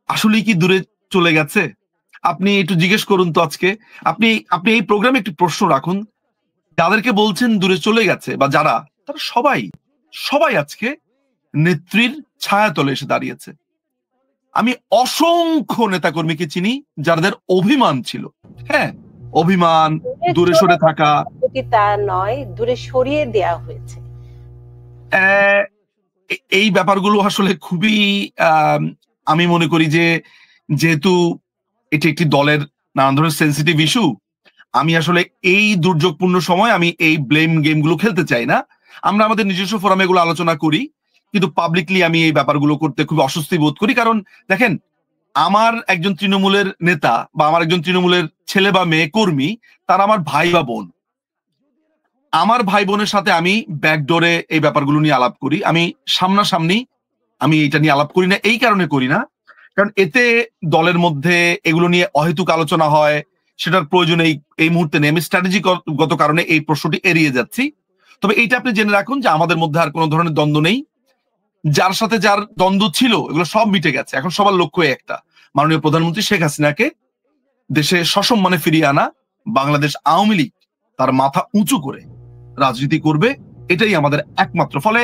আসলে কি দূরে চলে গেছে? আপনি একটু জিজ্ঞেস করুন তো আজকে, আপনি এই প্রোগ্রামে একটু প্রশ্ন রাখুন, যাদেরকে বলছেন দূরে চলে গেছে বা যারা, তারা সবাই আজকে নেত্রীর ছায়াতলে এসে দাঁড়িয়েছে। আমি অসংখ্য নেতাকর্মীকে চিনি যাদের অভিমান ছিল, হ্যাঁ, অভিমান, দূরে সরে থাকা, তা নয়, দূরে সরিয়ে দেয়া হয়েছে। এই ব্যাপারগুলো আসলে খুবই, আমি মনে করি যে যেহেতু এটি একটি দলের নানান ধরনের সেন্সিটিভ ইস্যু, আমি আসলে এই দুর্যোগপূর্ণ সময় আমি এই ব্লেম গেমগুলো খেলতে চাই না। আমরা আমাদের নিজস্ব ফোরামে এগুলো আলোচনা করি, কিন্তু পাবলিকলি আমি এই ব্যাপারগুলো করতে খুব অস্বস্তি বোধ করি। কারণ দেখেন, আমার একজন তৃণমূলের নেতা বা আমার একজন তৃণমূলের ছেলে বা মেয়ে কর্মী, তারা আমার ভাই বা বোন। আমার ভাই বোনের সাথে আমি ব্যাকডোরে এই ব্যাপারগুলো নিয়ে আলাপ করি, আমি সামনাসামনি আমি এটা নিয়ে আলাপ করি না। এই কারণে করি না, কারণ এতে দলের মধ্যে এগুলো নিয়ে অহেতুক আলোচনা হয়, সেটার প্রয়োজন এই মুহূর্তে নেই। আমি স্ট্র্যাটেজিগত কারণে এই প্রশ্নটি এড়িয়ে যাচ্ছি। তবে এইটা আপনি জেনে রাখুন যে আমাদের মধ্যে আর কোনো ধরনের দ্বন্দ্ব নেই। যার সাথে যার দ্বন্দ্ব ছিল এগুলো সব মিটে গেছে। এখন সবার লক্ষ্য একটা, মাননীয় প্রধানমন্ত্রী শেখ হাসিনাকে দেশে সসম্মানে ফিরিয়ে আনা। বাংলাদেশ আওয়ামী লীগ তার মাথা উঁচু করে রাজনীতি করবে, এটাই আমাদের একমাত্র। ফলে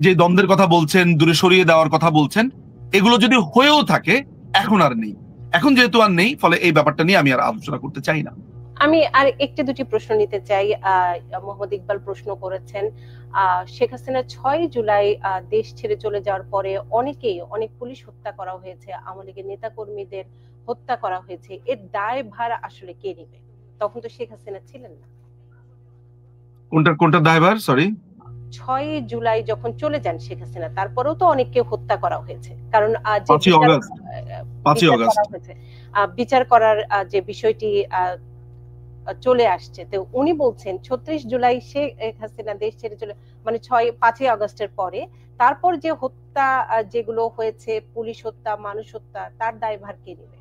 যে দ্বন্দ্বের কথা বলছেন, দূরে সরিয়ে দেওয়ার কথা বলছেন, এগুলো যদি হয়েও থাকে, এখন আর নেই। এখন যেহেতু আর নেই, ফলে এই ব্যাপারটা নিয়ে আমি আর আলোচনা করতে চাই না। আমি আর একটি দুটি প্রশ্ন নিতে চাই। মোহাম্মদ ইকবাল প্রশ্ন করেছেন, শেখ হাসিনা 6 জুলাই দেশ ছেড়ে চলে যাওয়ার পরে অনেক পুলিশ হত্যা করা হয়েছে, আওয়ামী লীগের নেতা কর্মীদের হত্যা করা হয়েছে, এর দায়ভার আসলে কে নেবে? তখন তো শেখ হাসিনা ছিলেন না। কোনটা দায়ভার? সরি, 6 জুলাই যখন চলে যান শেখ হাসিনা, তারপরেও তো অনেককে হত্যা করা হয়েছে, কারণ যে 5ই অগস্ট বিচার করার যে বিষয়টি চলে আসছে, তো উনি বলছেন 36 জুলাই শেখ হাসিনা দেশ ছেড়ে চলে, মানে 5ই আগস্টের পরে তারপর যে হত্যা যেগুলো হয়েছে, পুলিশ হত্যা, মানুষ হত্যা, তার দায়ভার কে নেবে?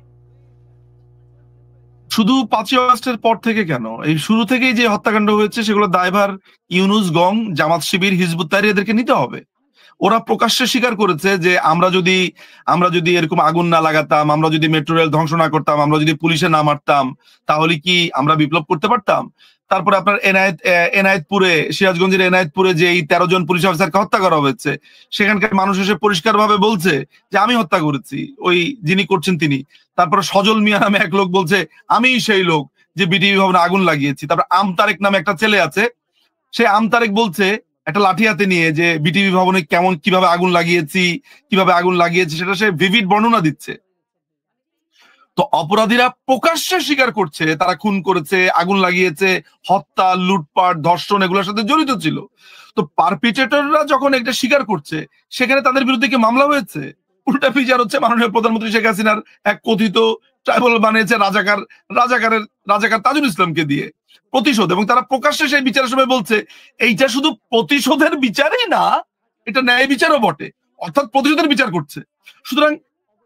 শুধু 5ই আগস্টের পর থেকে কেন, এই শুরু থেকেই যে হত্যাকাণ্ড হয়েছে সেগুলো দায়ভার ইউনূস, গং, জামাত শিবির, হিজবুত তাহরীর এদেরকে নিতে হবে। ওরা প্রকাশ্যে স্বীকার করেছে যে আমরা যদি এরকম আগুন না লাগাতাম, আমরা যদি মেট্রো রেল ধ্বংস না করতাম, আমরা যদি পুলিশে না মারতাম, তাহলে কি আমরা বিপ্লব করতে পারতাম? তারপরে আপনার এনায়েতপুরে, সিরাজগঞ্জের এনায়েতপুরে যে এই 13 জন পুলিশ অফিসারকে হত্যা করা হয়েছে, সেখানকার মানুষ এসে পরিষ্কার ভাবে বলছে যে আমি হত্যা করেছি, ওই যিনি করছেন তিনি। তারপরে সজল মিয়া নামে এক লোক বলছে আমিই সেই লোক যে বিটিভি ভবনে আগুন লাগিয়েছি। তারপর আমতারেক নামে একটা ছেলে আছে, সে আমতারেক বলছে একটা লাঠি হাতে নিয়ে যে বিটিভি ভবনে কিভাবে আগুন লাগিয়েছি সেটা সে ভিভিড বর্ণনা দিচ্ছে। তো অপরাধীরা প্রকাশ্যে স্বীকার করছে তারা খুন করেছে, আগুন লাগিয়েছে, হত্যা, লুটপাট, ধর্ষণ এগুলোর সাথে জড়িত ছিল। তো পারপিট্রেটররা যখন এটা স্বীকার করছে, সেখানে তাদের বিরুদ্ধে কি মামলা হয়েছে? উল্টা বিচার হচ্ছে মাননীয় প্রধানমন্ত্রী শেখ হাসিনার এক কথিত ট্রাইবাল বানিয়েছে রাজাকার তাজুল ইসলামকে দিয়ে প্রতিশোধ, এবং তারা প্রকাশ্যে সেই বিচারের সময় বলছে এইটা শুধু প্রতিশোধের বিচারই না, এটা ন্যায় বিচারও বটে, অর্থাৎ প্রতিশোধের বিচার করছে। সুতরাং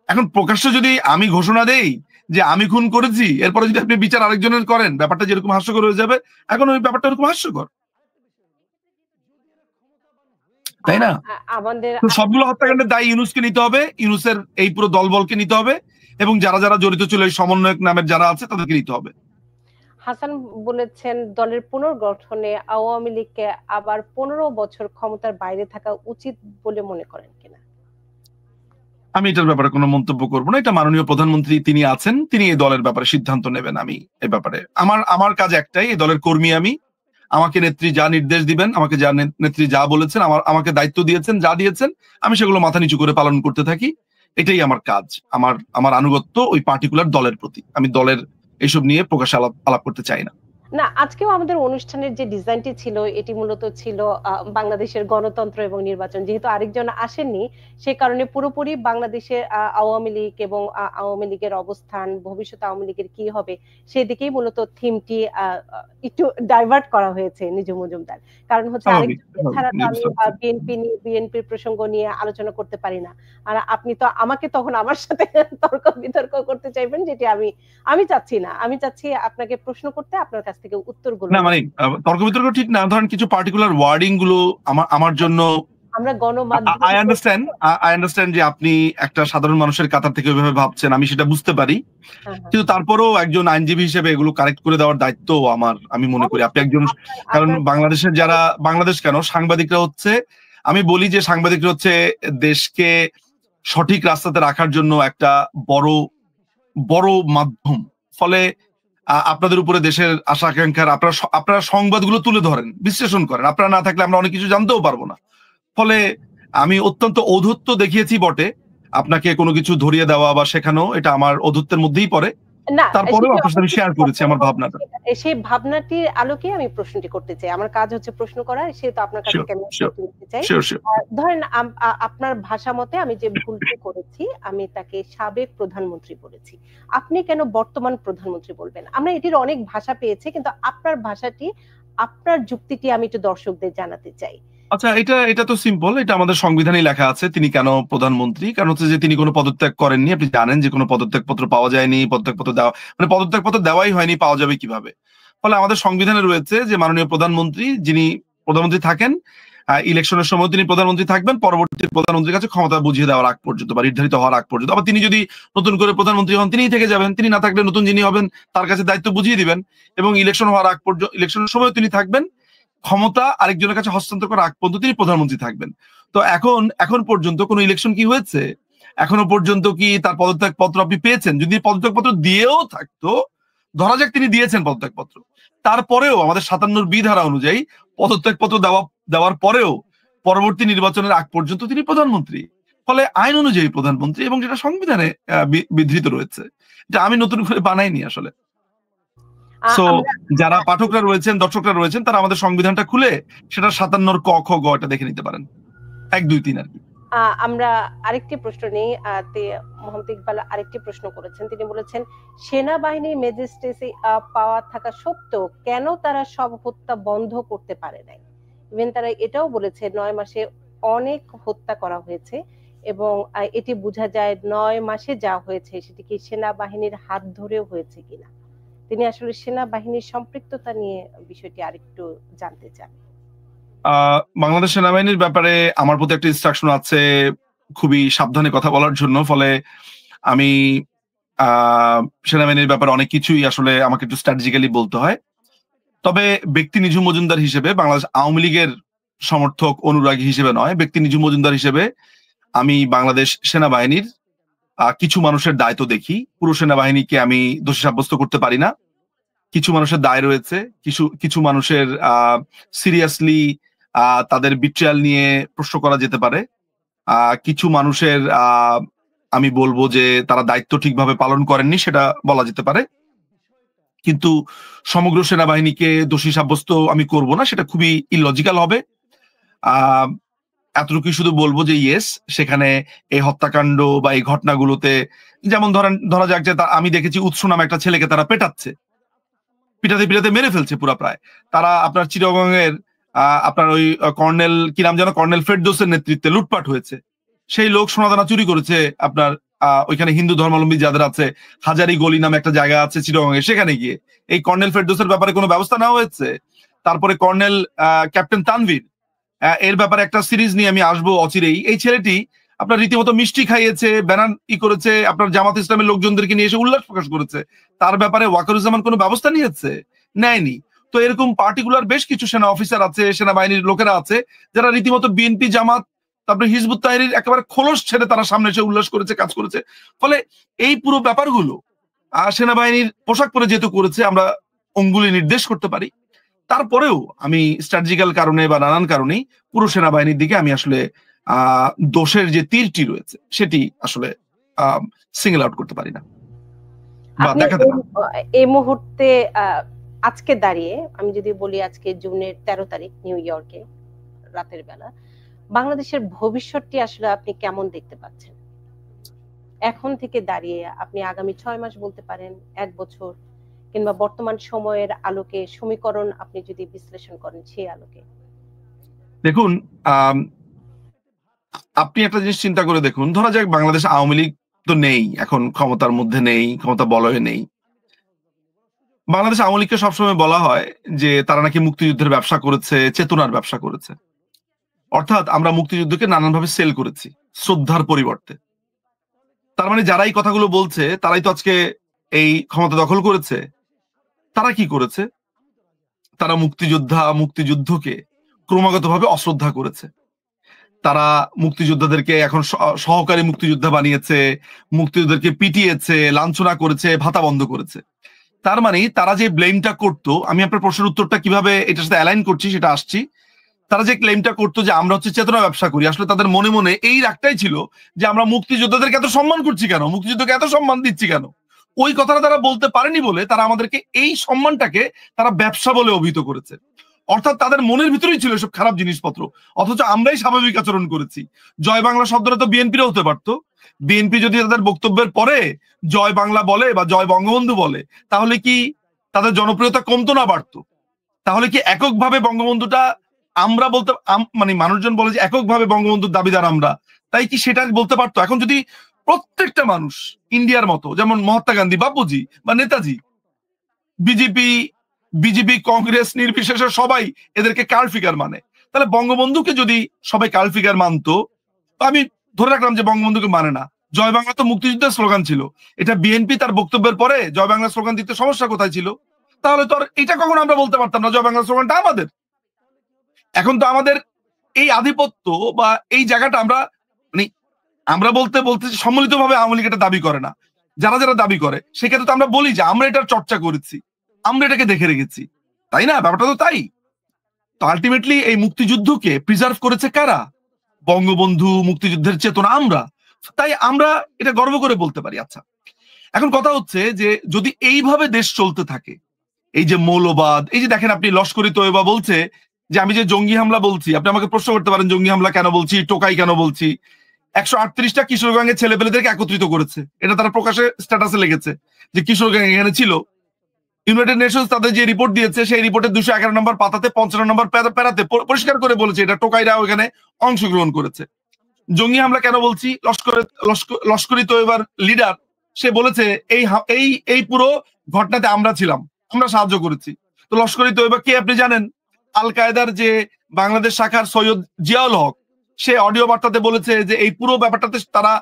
এখন প্রকাশ্যে যদি আমি ঘোষণা দেই যে আমি খুন করেছি, এরপরে যদি আপনি বিচার আরেকজনের করেন, ব্যাপারটা যেরকম হাস্যকর হয়ে যাবে, এখন ওই ব্যাপারটা এরকম হাস্যকর, তাই না? তো সবগুলো হত্যাকাণ্ডের দায়ী ইউনূসকে নিতে হবে, ইউনূসের এই পুরো দলবলকে নিতে হবে, এবং যারা যারা জড়িত ছিল এই সমন্বয়ক নামের যারা আছে তাদেরকে নিতে হবে। হাসান বলেছেন, দলের পুনর্গঠনে আওয়ামী লীগকে আবার 15 বছর ক্ষমতার বাইরে থাকা উচিত বলে মনে করেন কিনা? আমি এটার ব্যাপারে কোনো মন্তব্য করবো না। এটা মাননীয় প্রধানমন্ত্রী তিনি আছেন, তিনি এই দলের ব্যাপারে সিদ্ধান্ত নেবেন। আমি এ ব্যাপারে আমার কাজ একটাই, এই দলের কর্মী আমি। আমাকে নেত্রী যা নির্দেশ দিবেন, আমাকে নেত্রী যা বলেছেন, আমাকে দায়িত্ব দিয়েছেন, যা দিয়েছেন, আমি সেগুলো মাথা নিচু করে পালন করতে থাকি। এটাই আমার কাজ, আমার আনুগত্য ওই পার্টিকুলার দলের প্রতি। আমি দলের এইসব নিয়ে প্রকাশ্যে আলাপ করতে চাই না। না, আজকেও আমাদের অনুষ্ঠানের যে ডিজাইনটি ছিল, এটি মূলত ছিল বাংলাদেশের গণতন্ত্র এবং নির্বাচন। যেহেতু আরেকজন আসেননি, সে কারণে পুরোপুরি বাংলাদেশের আওয়ামী লীগ এবং আওয়ামী লীগের অবস্থান, ভবিষ্যৎ আওয়ামী লীগের কি হবে, সেদিকেই মূলত থিমটি একটু ডাইভার্ট করা হয়েছে নিজু মজুমদার। কারণ হচ্ছে আরেকজন ছাড়া তো আমি বিএনপির প্রসঙ্গ নিয়ে আলোচনা করতে পারি না। আর আপনি তো আমাকে তখন আমার সাথে তর্ক বিতর্ক করতে চাইবেন, যেটি আমি চাচ্ছি না। আমি চাচ্ছি আপনাকে প্রশ্ন করতে, আপনার কাছ থেকে উত্তরগুলো। না, মানে তর্ক বিতর্ক ঠিক না, ধরেন কিছু পার্টিকুলার ওয়ার্ডিং গুলো আমার জন্য, আমরা গণমাধ্যম, আই আন্ডারস্ট্যান্ড যে আপনি একটা সাধারণ মানুষের কাতার থেকে ওইভাবে ভাবছেন, আমি সেটা বুঝতে পারি। কিন্তু তারপরেও একজন আইনজীবী হিসেবে এগুলো কারেক্ট করে দেওয়ার দায়িত্ব আমার, আমি মনে করি। আপনি একজন, কারণ বাংলাদেশের যারা, বাংলাদেশ কেন, সাংবাদিকরা হচ্ছে, আমি বলি যে সাংবাদিকরা হচ্ছে দেশকে সঠিক রাস্তাতে রাখার জন্য একটা বড় মাধ্যম। ফলে আপনাদের উপরে দেশের আশা আকাঙ্ক্ষার আপনারা সংবাদগুলো তুলে ধরেন, বিশ্লেষণ করেন। আপনারা না থাকলে আমরা অনেক কিছু জানতেও পারবো না। ফলে আমি অত্যন্ত ঔদ্ধত্য দেখিয়েছি বটে, আপনাকে কোনো কিছু ধরিয়ে দেওয়া বা শেখানো, এটা আমার ঔদ্ধত্যের মধ্যেই পড়ে। তারপরেও আপনার সাথে আমি শেয়ার করেছি আমার ভাবনাটা। সেই ভাবনাটির আলোকে আমি প্রশ্নটি করতে চাই। আমার কাজ হচ্ছে প্রশ্ন করা, সেহেতু আপনার কাছে আমি নিতে চাই। ধরেন আপনার ভাষা মতে আমি যে ভুলটি করেছি, আমি তাকে সাবেক প্রধানমন্ত্রী বলেছি। আপনি কেন বর্তমান প্রধানমন্ত্রী বলবেন? আমরা এটির অনেক ভাষা পেয়েছি, কিন্তু আপনার ভাষাটি, আপনার যুক্তিটি আমি একটু দর্শকদের জানাতে চাই। আচ্ছা, এটা তো সিম্পল, এটা আমাদের সংবিধানে লেখা আছে তিনি কেন প্রধানমন্ত্রী। কারণ হচ্ছে যে তিনি কোনো পদত্যাগ করেননি। আপনি জানেন যে কোনো পদত্যাগপত্র পাওয়া যায়নি, পদত্যাগপত্র দেওয়াই হয়নি, পাওয়া যাবে কিভাবে? ফলে আমাদের সংবিধানে রয়েছে যে মাননীয় প্রধানমন্ত্রী, যিনি প্রধানমন্ত্রী থাকেন, ইলেকশনের সময় তিনি প্রধানমন্ত্রী থাকবেন, পরবর্তী প্রধানমন্ত্রীর কাছে ক্ষমতা বুঝিয়ে দেওয়ার আগ পর্যন্ত বা নির্ধারিত হওয়ার আগ পর্যন্ত। আবার তিনি যদি নতুন করে প্রধানমন্ত্রী হন, তিনিই থেকে যাবেন। তিনি না থাকলে নতুন যিনি হবেন তার কাছে দায়িত্ব বুঝিয়ে দিবেন, এবং ইলেকশন হওয়ার আগ পর্যন্ত, ইলেকশনের সময় তিনি থাকবেন, ক্ষমতা আরেকজনের কাছে হস্তান্তর করার আগ পর্যন্ত তিনি প্রধানমন্ত্রী থাকবেন। তো এখন পর্যন্ত কোন ইলেকশন কি হয়েছে এখনো পর্যন্ত কি তার পদত্যাগ পত্র আপনি পেয়েছেন? যদি পদত্যাগ পত্র দিয়েও থাকতো, ধরা যাক তিনি দিয়েছেন পদত্যাগ পত্র, তারপরেও আমাদের 57 বি ধারা অনুযায়ী পদত্যাগ পত্র দেওয়ার পরেও পরবর্তী নির্বাচনের আগ পর্যন্ত তিনি প্রধানমন্ত্রী। ফলে আইন অনুযায়ী প্রধানমন্ত্রী, এবং যেটা সংবিধানে বিধৃত রয়েছে, এটা আমি নতুন করে বানাইনি আসলে। সো যারা পাঠকরা রয়েছেন, দর্শকরা রয়েছেন, তারা আমাদের সংবিধানটা খুলে সেটা 57 ক খ গ এটা দেখে নিতে পারেন, 1 2 3 আর কি। আমরা আরেকটি প্রশ্ন নেই। মোহাম্মদ ইকবাল আরেকটি প্রশ্ন করেছেন, তিনি বলেছেন সেনাবাহিনীর ম্যাজিস্ট্রেসি পাওয়ার থাকা সত্ত্বেও কেন তারা সব হত্যা বন্ধ করতে পারে নাই? ইভেন তারা এটাও বলেছে 9 মাসে অনেক হত্যা করা হয়েছে এবং এটি বোঝা যায় 9 মাসে যা হয়েছে সেটি কি সেনাবাহিনীর হাত ধরেও হয়েছে কিনা। তিনি আসলে সেনাবাহিনীর সম্পৃক্ততা নিয়ে বিষয়টি আরেকটু জানতে চান। বাংলাদেশ সেনাবাহিনীর ব্যাপারে আমার প্রতি একটা ইনস্ট্রাকশন আছে খুবই সাবধানে কথা বলার জন্য, ফলে আমি সেনাবাহিনীর ব্যাপারে অনেক কিছুই আসলে আমাকে একটু স্ট্র্যাটেজিক্যালি বলতে হয়। তবে ব্যক্তি নিঝুম মজুমদার হিসেবে, বাংলাদেশ আওয়ামী লীগের সমর্থক অনুরাগী হিসেবে নয়, ব্যক্তি নিঝুম মজুমদার হিসেবে আমি বাংলাদেশ সেনাবাহিনীর কিছু মানুষের দায়িত্ব দেখি। পুরো সেনাবাহিনীকে আমি দোষী সাব্যস্ত করতে পারি না। কিছু মানুষের দায় রয়েছে, কিছু মানুষের সিরিয়াসলি তাদের বিট্রিয়াল নিয়ে প্রশ্ন করা যেতে পারে। কিছু মানুষের আমি বলবো যে তারা দায়িত্ব ঠিকভাবে পালন করেননি, সেটা বলা যেতে পারে। কিন্তু সমগ্র সেনাবাহিনীকে দোষী সাব্যস্ত আমি করব না, সেটা খুবই ইলজিক্যাল হবে। এতটুকুই শুধু বলবো যে ইয়েস, সেখানে এই হত্যাকাণ্ড বা এই ঘটনাগুলোতে, যেমন ধরা যাক যে আমি দেখেছি উৎস নামে একটা ছেলেকে তারা পেটাচ্ছে, পিটাতে মেরে ফেলছে পুরা প্রায়। তারা আপনার চিটাগংয়ের আপনার ওই কর্নেল, কি নাম যেন, কর্নেল ফেরদৌসের নেতৃত্বে লুটপাট হয়েছে। সেই লোক সোনাদানা চুরি করেছে আপনার ওইখানে হিন্দু ধর্মাবলম্বী যাদের আছে, হাজারি গলি নামে একটা জায়গা আছে চিটাগংয়ে, সেখানে গিয়ে এই কর্নেল ফেরদৌসের ব্যাপারে কোনো ব্যবস্থা নেওয়া হয়েছে? তারপরে কর্নেল ক্যাপ্টেন তানভীর, এর ব্যাপারে একটা সিরিজ নিয়ে আমি আসবো অচিরেই। এই ছেলেটি আপনার রীতিমতো মিষ্টি খাইয়েছে, ব্যানার করেছে, আপনার জামাত ইসলামের লোকজনদেরকে নিয়ে এসে উল্লাস প্রকাশ করেছে। তার ব্যাপারে ওয়াকারুজ্জামান কোনো ব্যবস্থা নিয়েছে? নেয়নি। তো এরকম পার্টিকুলার বেশ কিছু সেনা অফিসার আছে, সেনাবাহিনীর লোকেরা আছে, যারা রীতিমতো বিএনপি, জামাত, তারপরে হিজবুত তাহরীর একেবারে খোলস ছেড়ে তারা সামনে এসে উল্লাস করেছে, কাজ করেছে। ফলে এই পুরো ব্যাপারগুলো সেনাবাহিনীর পোশাক পরে যেহেতু করেছে, আমরা অঙ্গুলি নির্দেশ করতে পারি। তারপরেও আমি স্ট্র্যাটেজিক্যাল কারণে বা নানান কারণেই পুরো সেনাবাহিনীর দিকে আমি আসলে দোষের যে তীরটি রয়েছে সেটি আসলে সিঙ্গেল আউট করতে পারি না বা দেখাতে পারি। এই মুহূর্তে আজকে দাঁড়িয়ে আমি যদি বলি, আজকে জুনের 13 তারিখ, নিউ ইয়র্কে রাতের বেলা, বাংলাদেশের ভবিষ্যৎটি আসলে আপনি কেমন দেখতে পাচ্ছেন? এখন থেকে দাঁড়িয়ে আপনি আগামী 6 মাস বলতে পারেন, 1 বছর, কিংবা বর্তমান সময়ের আলোকে সমীকরণ আপনি যদি বিশ্লেষণ করেন সেই আলোকে। দেখুন, আপনি একটা জিনিস চিন্তা করে দেখুন, ধরা যাক বাংলাদেশ আওয়ামী লীগ তো নেই, এখন ক্ষমতার মধ্যে নেই, ক্ষমতা বলয়ে নেই। বাংলাদেশ আওয়ামী লীগকে সবসময় বলা হয় যে তারা নাকি মুক্তিযুদ্ধের ব্যবসা করেছে, চেতনার ব্যবসা করেছে। অর্থাৎ আমরা মুক্তিযুদ্ধকে নানানভাবে সেল করেছি শ্রদ্ধার পরিবর্তে। তার মানে যারা এই কথাগুলো বলছে তারাই তো আজকে এই ক্ষমতা দখল করেছে। তারা কি করেছে? তারা মুক্তিযুদ্ধকে ক্রমাগতভাবে অশ্রদ্ধা করেছে। তারা মুক্তিযোদ্ধাদেরকে এখন সহকারী মুক্তিযোদ্ধা বানিয়েছে, মুক্তিযোদ্ধাদেরকে পিটিয়েছে, লাঞ্ছনা করেছে, ভাতা বন্ধ করেছে। তার মানে তারা যে ব্লেমটা করতো, আমি আপনার প্রশ্নের উত্তরটা কিভাবে এটার সাথে অ্যালাইন করছি সেটা আসছি। তারা যে ক্লেমটা করতো যে আমরা হচ্ছে চেতনা ব্যবসা করি, আসলে তাদের মনে মনে এই রাগটাই ছিল যে আমরা মুক্তিযোদ্ধাদেরকে এত সম্মান করছি কেন, মুক্তিযুদ্ধকে এত সম্মান দিচ্ছি কেন। ওই কথাটা তারা বলতে পারেনি বলে তারা আমাদেরকে এই সম্মানটাকে তারা ব্যবসা বলে অভিহিত করেছে। অর্থাৎ তাদের মনের ভিতরেই ছিল সব খারাপ জিনিসপত্র, অথচ আমরাই স্বাভাবিক আচরণ করেছি। জয় বাংলা শব্দটা তো বিএনপিরও হতে পারতো। বিএনপি যদি তাদের বক্তব্যের পরে জয় বাংলা বলে বা জয় বঙ্গবন্ধু বলে, তাহলে কি তাদের জনপ্রিয়তা কমতো না বাড়তো? তাহলে কি এককভাবে বঙ্গবন্ধুটা আমরা বলতে, মানে মানুষজন বলে যে এককভাবে বঙ্গবন্ধুর দাবিদার আমরা, তাই কি সেটা বলতে পারতো? এখন যদি প্রত্যেকটা মানুষ ইন্ডিয়ার মতো, যেমন মহাত্মা গান্ধী, বাপুজি বা নেতাজি, বিজেপি, কংগ্রেস নির্বিশেষে সবাই এদেরকে কার্ল ফিগার মানে, তাহলে বঙ্গবন্ধুকে যদি সবাই কার্ল ফিগার মানতো, আমি ধরে রাখলাম যে বঙ্গবন্ধুকে মানে না। জয় বাংলা তো মুক্তিযুদ্ধের স্লোগান ছিল, এটা বিএনপি তার বক্তব্যের পরে জয় বাংলা স্লোগান দিতে সমস্যা কোথায় ছিল? তাহলে তো আর এটা কখনো আমরা বলতে পারতাম না জয় বাংলা স্লোগানটা আমাদের। এখন তো আমাদের এই আধিপত্য বা এই জায়গাটা আমরা মানে আমরা বলতে বলতে সম্মিলিতভাবে আওয়ামী লীগ এটা দাবি করে না, যারা যারা দাবি করে সেক্ষেত্রে তো আমরা বলি যে আমরা এটার চর্চা করেছি, আমরা এটাকে দেখে রেখেছি, তাই না? ব্যাপারটা তো তাই। তো আলটিমেটলি এই মুক্তিযুদ্ধকে প্রিজার্ভ করেছে কারা? বঙ্গবন্ধু, মুক্তিযুদ্ধের চেতনা আমরা, তাই আমরা এটা গর্ব করে বলতে পারি। আচ্ছা, এখন কথা হচ্ছে যে যদি এইভাবে দেশ চলতে থাকে, এই যে মৌলবাদ, এই যে দেখেন আপনি লস্করি তৈবা বলছে যে আমি যে জঙ্গি হামলা বলছি, আপনি আমাকে প্রশ্ন করতে পারেন জঙ্গি হামলা কেন বলছি, টোকাই কেন বলছি। 138টা কিশোরগঞ্জের ছেলেপেলেদেরকে একত্রিত করেছে, এটা তারা প্রকাশে স্ট্যাটাসে লিখেছে যে কিশোরগঞ্জ এখানে ছিল। ইউনাইটেড নেশনস তাদের যে রিপোর্ট দিয়েছে সেই রিপোর্টের 211 নম্বর পাতাতে 55 নম্বর প্যারাতে পরিষ্কার করে বলেছে এটা টোকাইরা ওখানে অংশগ্রহণ করেছে। জঙ্গি হামলা কেন বলছি, লস্করি তৈবার লিডার সে বলেছে এই এই এই পুরো ঘটনাতে আমরা ছিলাম, আমরা সাহায্য করেছি। তো লস্করি তৈবা কে আপনি জানেন? আল কায়দার যে বাংলাদেশ শাখার সৈয়দ জিয়াউল হক, সে অডিও বার্তাতে বলেছে যে এই পুরো ব্যাপারটাতে তারা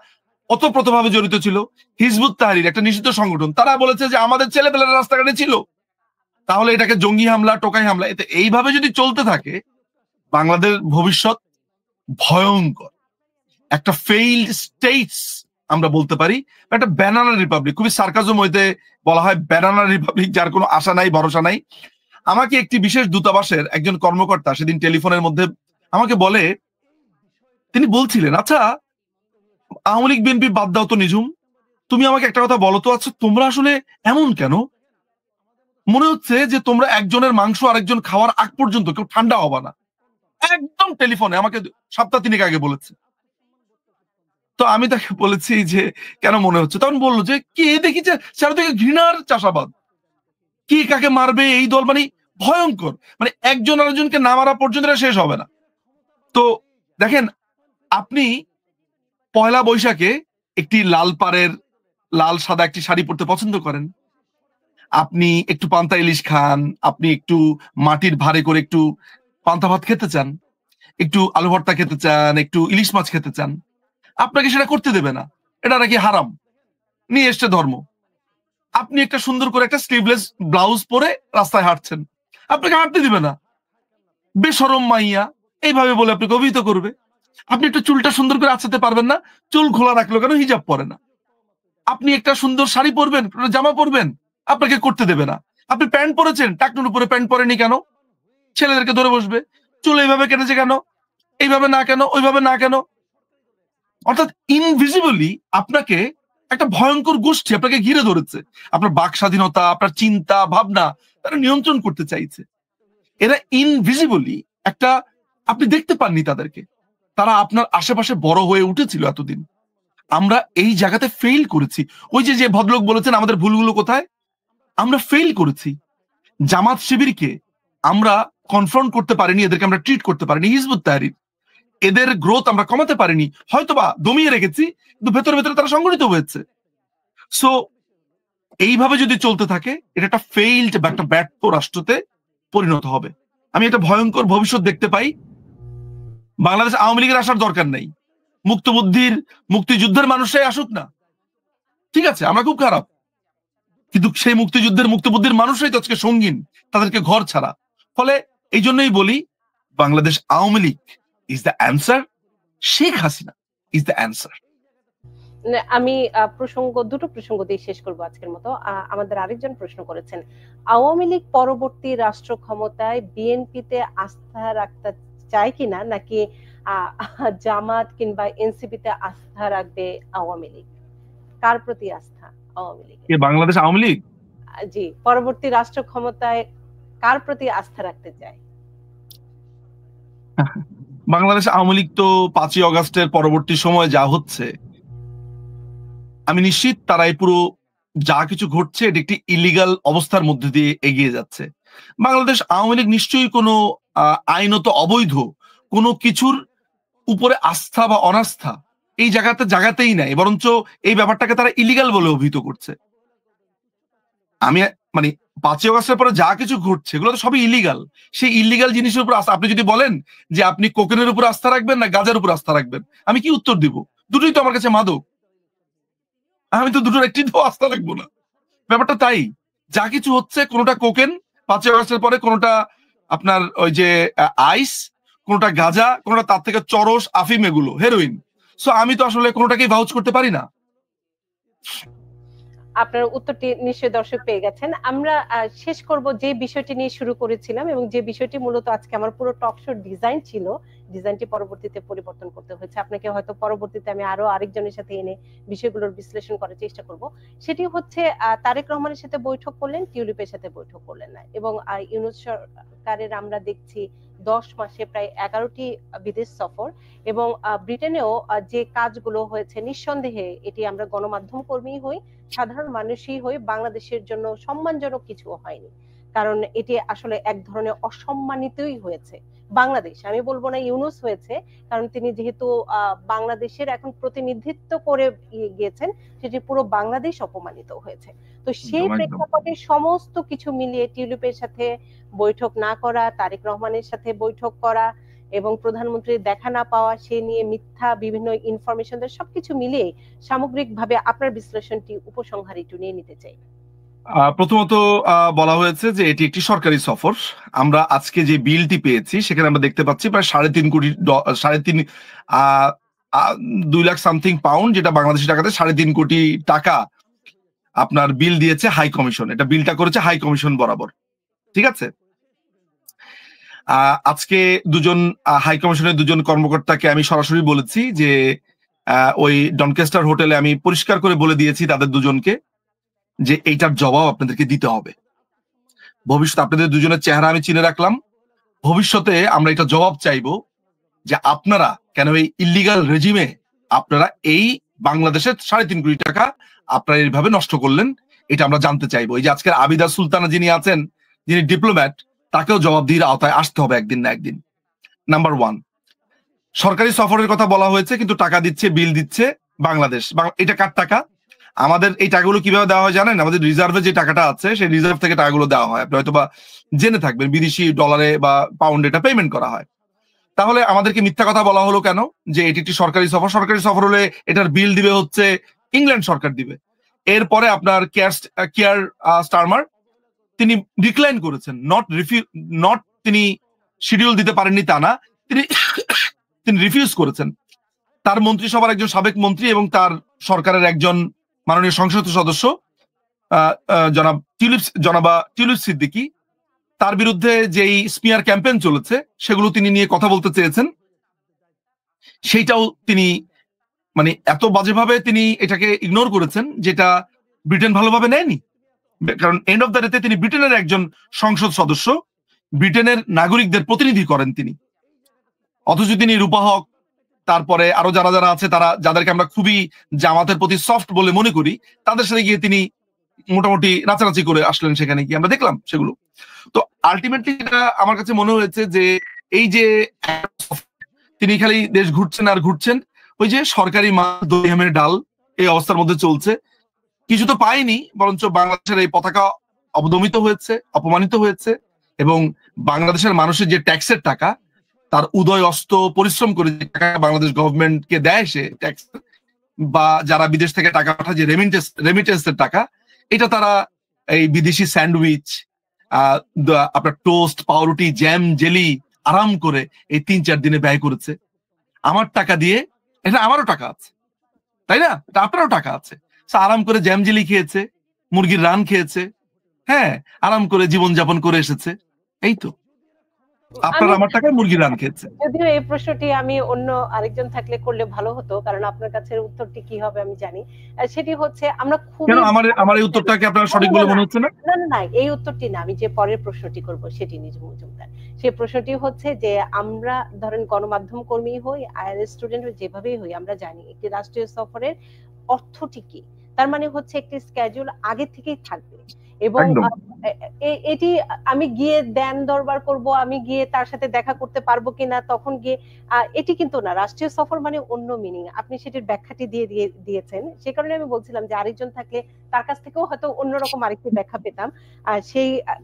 ওতপ্রোতভাবে জড়িত ছিল। হিজবুত তাহরির একটা নিষিদ্ধ সংগঠন, তারা বলেছে যে আমাদের ছেলেপেলেরা রাস্তাঘাটে ছিল। তাহলে এটাকে জঙ্গি হামলা, টোকাই হামলা, এতে এইভাবে যদি চলতে থাকে বাংলাদেশ ভবিষ্যৎ ভয়ঙ্কর একটা ফেইল্ড স্টেটস আমরা বলতে পারি, একটা ব্যানানা রিপাবলিক। খুবই সার্কাজম হইতে বলা হয় ব্যানানা রিপাবলিক, যার কোনো আশা নাই ভরসা নাই। আমাকে একটি বিশেষ দূতাবাসের একজন কর্মকর্তা সেদিন টেলিফোনের মধ্যে আমাকে বলে, তিনি বলছিলেন আচ্ছা আওয়ামী লীগ বিএনপি বাদ দাও তো নিঝুম, তুমি আমাকে একটা কথা বলো তো, আচ্ছা তোমরা আসলে এমন কেন? মনে হচ্ছে যে তোমরা একজনের মাংস আরেকজন খাওয়ার আগ পর্যন্ত কেউ ঠান্ডা হবা না। একদম টেলিফোনে আমাকে সপ্তাহ তিনেক আগে বলেছে। তো আমি তাকে বলেছি যে কেন মনে হচ্ছে, তখন বললো যে কি দেখি যে চারিদিকে ঘৃণার চাষাবাদ, কি কাকে মারবে এই দল, মানে ভয়ঙ্কর, মানে একজন আরেকজনকে না মারা পর্যন্ত এটা শেষ হবে না। তো দেখেন আপনি পয়লা বৈশাখে একটি লাল পাড়ের লাল সাদা একটি শাড়ি পরতে পছন্দ করেন, আপনি একটু পান্তা ইলিশ খান, আপনি একটু মাটির ভারে করে একটু পান্তা ভাত খেতে চান, একটু আলু ভর্তা খেতে চান, একটু ইলিশ মাছ খেতে চান, আপনাকে সেটা করতে দেবে না, এটা নাকি হারাম, নিয়ে এসছে ধর্ম। আপনি একটা সুন্দর করে একটা স্লিভলেস ব্লাউজ পরে রাস্তায় হাঁটছেন, আপনাকে হাঁটতে দিবে না, বেশরম মাইয়া এইভাবে বলে আপনাকে অভিহিত করবে। আপনি একটু চুলটা সুন্দর করে আঁচড়াতে পারবেন না, চুল খোলা রাখলো কেন, হিজাব পরে না। আপনি একটা সুন্দর শাড়ি পরবেন, জামা পরবেন, আপনাকে করতে দেবে না। আপনি প্যান্ট পরেছেন, টাকনুর উপরে প্যান্ট পরেনি কেন, ছেলেদেরকে ধরে বসবে, চুল এইভাবে কেটেছে কেন, এইভাবে না কেন, ওইভাবে না কেন। অর্থাৎ ইনভিজিবলি আপনাকে একটা ভয়ঙ্কর গোষ্ঠী আপনাকে ঘিরে ধরেছে, আপনার বাক স্বাধীনতা, আপনার চিন্তা ভাবনা তারা নিয়ন্ত্রণ করতে চাইছে। এরা ইনভিজিবলি একটা, আপনি দেখতে পাননি তাদেরকে, তারা আপনার আশেপাশে বড় হয়ে উঠেছিল এতদিন। আমরা এই জায়গাতে ফেইল করেছি। ওই যে যে ভদ্রলোক বলেছেন আমাদের ভুলগুলো কোথায়, আমরা ফেইল করেছি। জামাত শিবিরকে আমরা কনফ্রন্ট করতে পারিনি, এদেরকে আমরা ট্রিট করতে পারিনি। হিজবুত তাহরির, এদের গ্রোথ আমরা কমাতে পারিনি, হয়তোবা দমিয়ে রেখেছি, কিন্তু ভেতরে ভেতরে তারা সংগঠিত হয়েছে। সো এইভাবে যদি চলতে থাকে এটা একটা ফেইল্ড বা একটা ব্যর্থ রাষ্ট্রতে পরিণত হবে। আমি একটা ভয়ঙ্কর ভবিষ্যৎ দেখতে পাই। বাংলাদেশ আওয়ামী লীগের আসার দরকার নেই, মুক্তবুদ্ধির মুক্তিযুদ্ধের মানুষরাই আসুক না, ঠিক আছে, আমরা খুব খারাপ, কিন্তু সেই মুক্তিযুদ্ধের মুক্তবুদ্ধির মানুষরাই তো আজকে সঙ্গীন, তাদেরকে ঘর ছাড়া। ফলে এই জন্যই বলি Bangladesh Awami League is the answer, Sheikh Hasina is the answer. আমি দুটো প্রসঙ্গ দিয়ে শেষ করবো আজকের মতো। আমাদের আরেকজন প্রশ্ন করেছেন, আওয়ামী লীগ পরবর্তী রাষ্ট্র ক্ষমতায় বিএনপিতে আস্থা রাখতে চায় কিনা, নাকি জামাত কিংবা এনসিপিতে আস্থা রাখবে আওয়ামী লীগ? কার প্রতি আস্থা আওয়ামী লীগ? বাংলাদেশ আওয়ামী লীগ জি, পরবর্তী রাষ্ট্র ক্ষমতায় কার প্রতি আস্থা রাখতে চায়? বাংলাদেশ আওয়ামী লীগ তো 5ই অগাস্টের পরবর্তী সময় যা হচ্ছে, আমি নিশ্চিত তারা এই পুরো যা কিছু ঘটছে এটি একটি ইলিগাল অবস্থার মধ্যে দিয়ে এগিয়ে যাচ্ছে। বাংলাদেশ আওয়ামী লীগ নিশ্চয়ই কোনো আইনত অবৈধ কোনো কিছুর উপরে আস্থা বা অনাস্থা এই জায়গাতেই নাই, বরঞ্চ এই ব্যাপারটাকে তারা ইলিগাল বলে অভিহিত করছে। আমি মানে 5ই অগাস্টের পরে যা কিছু ঘটছে এগুলো তো সবই ইলিগাল। সেই ইলিগাল জিনিসের উপর আস্থা, আপনি যদি বলেন যে আপনি কোকেনের উপর আস্থা রাখবেন না গাঁজার উপর আস্থা রাখবেন, আমি কি উত্তর দিব? দুটোই তো আমার কাছে মাদক, আমি তো দুটোর একটি তো আস্থা রাখবো না। ব্যাপারটা তাই, যা কিছু হচ্ছে কোনোটা কোকেন 5ই অগাস্টের পরে, কোনোটা আপনার ওই যে আইস, কোনোটা গাঁজা, কোনোটা তার থেকে চরস আফিম, এগুলো হেরোইন। সো আমি তো আসলে কোনোটাকেই ভাউচ করতে পারি না। আপনার উত্তরটি নিশ্চয়ই দর্শক পেয়ে গেছেন। আমরা শেষ করব যে বিষয়টি নিয়ে শুরু করেছিলাম এবং যে বিষয়টি মূলত আজকে আমার পুরো টক শোর ডিজাইন ছিল, ডিজাইনটি পরবর্তীতে পরিবর্তন করতে হয়েছে। আপনাকে হয়তো পরবর্তীতে আমি আরো আরেকজনের সাথে এনে বিষয়গুলোর বিশ্লেষণ করার চেষ্টা করব। সেটি হচ্ছে তারেক রহমানের সাথে বৈঠক করলেন, টিউলিপের সাথে বৈঠক করলেন না, এবং ইউনূস সরকারের আমরা দেখছি 10 মাসে প্রায় 11টি বিদেশ সফর, এবং ব্রিটেনেও যে কাজগুলো হয়েছে নিঃসন্দেহে এটি আমরা গণমাধ্যম কর্মী হই, সাধারণ মানুষই হই, বাংলাদেশের জন্য সম্মানজনক কিছু হয়নি। কারণ এটি আসলে এক ধরনের অসম্মানিতই হয়েছে বাংলাদেশ, আমি বলবো না ইউনূস হয়েছে, কারণ তিনি যেহেতু বাংলাদেশের এখন প্রতিনিধিত্ব করে গিয়েছেন, সেটি পুরো বাংলাদেশ অপমানিত হয়েছে। তো সেই প্রেক্ষাপটে সমস্ত কিছু মিলিয়ে টিউলিপের সাথে বৈঠক না করা, তারেক রহমানের সাথে বৈঠক করা এবং প্রধানমন্ত্রীর দেখা না পাওয়া, সে নিয়ে মিথ্যা বিভিন্ন ইনফরমেশন, সবকিছু মিলিয়ে সামগ্রিকভাবে আপনার বিশ্লেষণটি উপসংহার একটু নিয়ে নিতে চাই। প্রথমত বলা হয়েছে যে এটি একটি সরকারি সফর। আমরা আজকে যে বিলটি পেয়েছি সেখানে আমরা দেখতে পাচ্ছি প্রায় 3.5 কোটি 2 লাখ সামথিং পাউন্ড, যেটা বাংলাদেশি টাকাতে 3.5 কোটি টাকা আপনার বিল দিয়েছে হাই কমিশন। এটা বিলটা করেছে হাই কমিশন বরাবর, ঠিক আছে। আজকে দুজন হাই কমিশনের দুজন কর্মকর্তাকে আমি সরাসরি বলেছি যে ওই ডনকেস্টার হোটেলে আমি পরিষ্কার করে বলে দিয়েছি তাদের দুজনকে যে এইটার জবাব আপনাদেরকে দিতে হবে। ভবিষ্যতে আপনাদের দুজনের চেহারা আমি চিনে রাখলাম, ভবিষ্যতে আমরা এটা জবাব চাইবো যে আপনারা কেন এই ইল্লিগাল রেজিমে আপনারা এই বাংলাদেশের 3.5 কোটি টাকা আপনারা এইভাবে নষ্ট করলেন, এটা আমরা জানতে চাইবো। এই যে আজকের আবিদা সুলতানা যিনি আছেন, যিনি ডিপ্লোম্যাট, তাকেও জবাবদিহির আওতায় আসতে হবে একদিন না একদিন। নাম্বার 1, সরকারি সফরের কথা বলা হয়েছে কিন্তু টাকা দিচ্ছে, বিল দিচ্ছে বাংলাদেশ। এটা কার টাকা? আমাদের এই টাকাগুলো কিভাবে দেওয়া হয় জানেন? আমাদের রিজার্ভে যে টাকাটা আছে সেই রিজার্ভ থেকে টাকাগুলো দেওয়া হয়, আপনি হয়তো বা জেনে থাকবেন, বিদেশি ডলারে বা পাউন্ডে এটা পেমেন্ট করা হয়। তাহলে আমাদেরকে মিথ্যা কথা বলা হলো কেন যে এটি একটি সরকারি সফর? সরকারি সফর হলে এটার বিল দিবে হচ্ছে ইংল্যান্ড সরকার দিবে। এরপরে আপনার কেয়ার স্টারমার তিনি ডিক্লাইন করেছেন, নট তিনি শিডিউল দিতে পারেননি তা না, তিনি রিফিউজ করেছেন। তার মন্ত্রিসভার একজন সাবেক মন্ত্রী এবং তার সরকারের একজন মাননীয় সংসদ সদস্য জনাবা টিউলিপ সিদ্দিকী, তার বিরুদ্ধে যেই স্মিয়ার ক্যাম্পেইন চলেছে সেগুলো তিনি নিয়ে কথা বলতে চেয়েছেন, সেইটাও তিনি মানে এত বাজেভাবে তিনি এটাকে ইগনোর করেছেন যেটা ব্রিটেন ভালোভাবে নেয়নি। কারণ এন্ড অফ দ্য ডেতে তিনি ব্রিটেনের একজন সংসদ সদস্য, ব্রিটেনের নাগরিকদের প্রতিনিধি করেন তিনি। অথচ তিনি রূপা হক, তারপরে আরো যারা যারা আছে, তারা যাদেরকে আমরা খুবই জামাতের প্রতি সফট বলে মনে করি, তাদের সাথে গিয়ে তিনি মোটামুটি নাচানাচি করে আসলেন, সেখানে গিয়ে আমরা দেখলাম সেগুলো। তো আলটিমেটলি এটা আমার কাছে মনে হয়েছে যে এই যে তিনি খালি দেশ ঘুরছেন আর ঘুরছেন, ওই যে সরকারি মাছ দই হামের ডাল এই অবস্থার মধ্যে চলছে, কিছু তো পায়নি, বরঞ্চ বাংলাদেশের এই পতাকা অবদমিত হয়েছে, অপমানিত হয়েছে, এবং বাংলাদেশের মানুষের যে ট্যাক্সের টাকা, তার উদয় অস্ত পরিশ্রম করে যে টাকা বাংলাদেশ গভর্নমেন্টকে দেয় সে ট্যাক্স, বা যারা বিদেশ থেকে টাকা পাঠায় যে রেমিটেন্সের টাকা, এটা তারা এই বিদেশি স্যান্ডউইচ, আপনার টোস্ট, পাউরুটি, জ্যাম, জেলি আরাম করে এই 3-4 দিনে ব্যয় করেছে। আমার টাকা দিয়ে, এটা আমারও টাকা আছে তাই না, এটা আপনারও টাকা আছে, আরাম করে জ্যাম জেলি খেয়েছে, মুরগির রান খেয়েছে, হ্যাঁ, আরাম করে জীবনযাপন করে এসেছে। এই তো আপনারা আমার টাকায় মুরগি রান খেয়েছে। যদিও এই প্রশ্নটি আমি অন্য আরেকজন থাকলে করলে ভালো হতো, কারণ আপনার কাছে উত্তরটি কি হবে আমি জানি। সেটি হচ্ছে আমরা খুব, কেন আমার এই উত্তরটাকে আপনার সঠিক বলে মনে হচ্ছে না? না না না, এই উত্তরটি না, আমি যে পরের প্রশ্নটি করব সেটি নিজে মজুমদার। সেই প্রশ্নটি হচ্ছে যে আমরা ধরেন গণমাধ্যম কর্মী হই, আইএলটিএস স্টুডেন্ট হই, যেভাবেই হই, আমরা জানি একটি রাষ্ট্রীয় সফরের অর্থটি কি। তার মানে হচ্ছে একটি স্কেডিউল আগে থেকেই থাকবে, এবং এটি আমি গিয়ে দেন দরবার করব, আমি গিয়ে তার সাথে দেখা করতে পারবো কিনা তখন গিয়ে, এটি কিন্তু না। রাষ্ট্রীয় সফর মানে অন্য মিনিং, আপনি সেটির ব্যাখ্যাটি দিয়েছেন, সে কারণে আমি বলছিলাম যে আরেকজন থাকলে তার কাছ থেকেও হয়তো অন্যরকম আরেকটি ব্যাখ্যা পেতাম।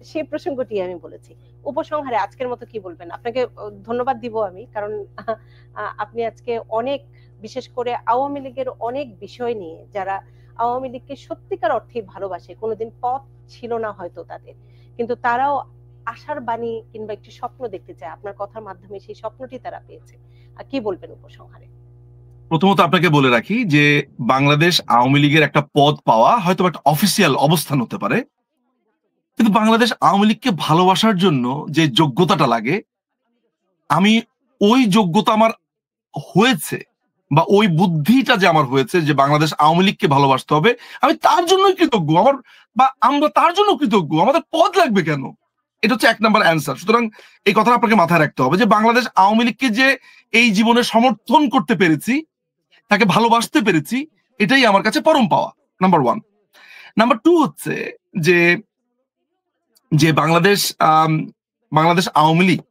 সেই প্রসঙ্গটি আমি বলেছি। উপসংহারে আজকের মতো কি বলবেন? আপনাকে ধন্যবাদ দিব আমি, কারণ আপনি আজকে অনেক, বিশেষ করে আওয়ামী লীগের অনেক বিষয় নিয়ে, যারা আওয়ামী লীগকে সত্যিকার অর্থে ভালোবাসে, কোনোদিন পথ ছিল না হয়তো তাদের, কিন্তু তারাও আশার বাণী কিংবা একটি স্বপ্ন দেখতে চায়, আপনার কথার মাধ্যমে সেই স্বপ্নটি তারা পেয়েছে। আর কি বলবেন উপসংহারে? প্রথমত আপনাকে বলে রাখি যে বাংলাদেশ আওয়ামী লীগের একটা পদ পাওয়া হয়তো একটা অফিসিয়াল অবস্থান হতে পারে, কিন্তু বাংলাদেশ আওয়ামী লীগকে ভালোবাসার জন্য যে যোগ্যতাটা লাগে, আমি ওই যোগ্যতা আমার হয়েছে বা ওই বুদ্ধিটা যে আমার হয়েছে যে বাংলাদেশ আওয়ামী লীগকে ভালোবাসতে হবে, আমি তার জন্যই কৃতজ্ঞ। আমরা তার জন্য কৃতজ্ঞ, আমাদের পদ লাগবে কেন? এটা হচ্ছে 1 নাম্বার অ্যান্সার। সুতরাং এই কথা আপনাকে মাথায় রাখতে হবে যে বাংলাদেশ আওয়ামী লীগকে যে এই জীবনে সমর্থন করতে পেরেছি, তাকে ভালোবাসতে পেরেছি, এটাই আমার কাছে পরম পাওয়া, নাম্বার 1। নাম্বার 2 হচ্ছে যে যে বাংলাদেশ আওয়ামী লীগ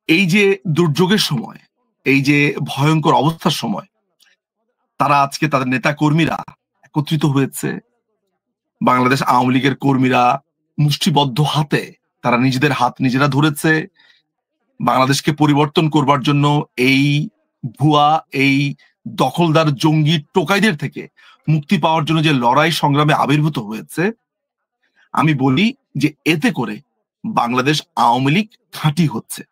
এই যে দুর্যোগের সময়, এই যে ভয়ঙ্কর অবস্থার সময়, তারা আজকে তাদের নেতা কর্মীরা একত্রিত হয়েছে। বাংলাদেশ আওয়ামী লীগের কর্মীরা মুষ্টিবদ্ধ হাতে তারা নিজেদের হাত নিজেরা ধরেছে। বাংলাদেশকে পরিবর্তন করবার জন্য এই ভুয়া, এই দখলদার জঙ্গি টোকাইদের থেকে মুক্তি পাওয়ার জন্য যে লড়াই সংগ্রামে আবির্ভূত হয়েছে, আমি বলি যে এতে করে বাংলাদেশ আওয়ামী লীগ খাঁটি হচ্ছে।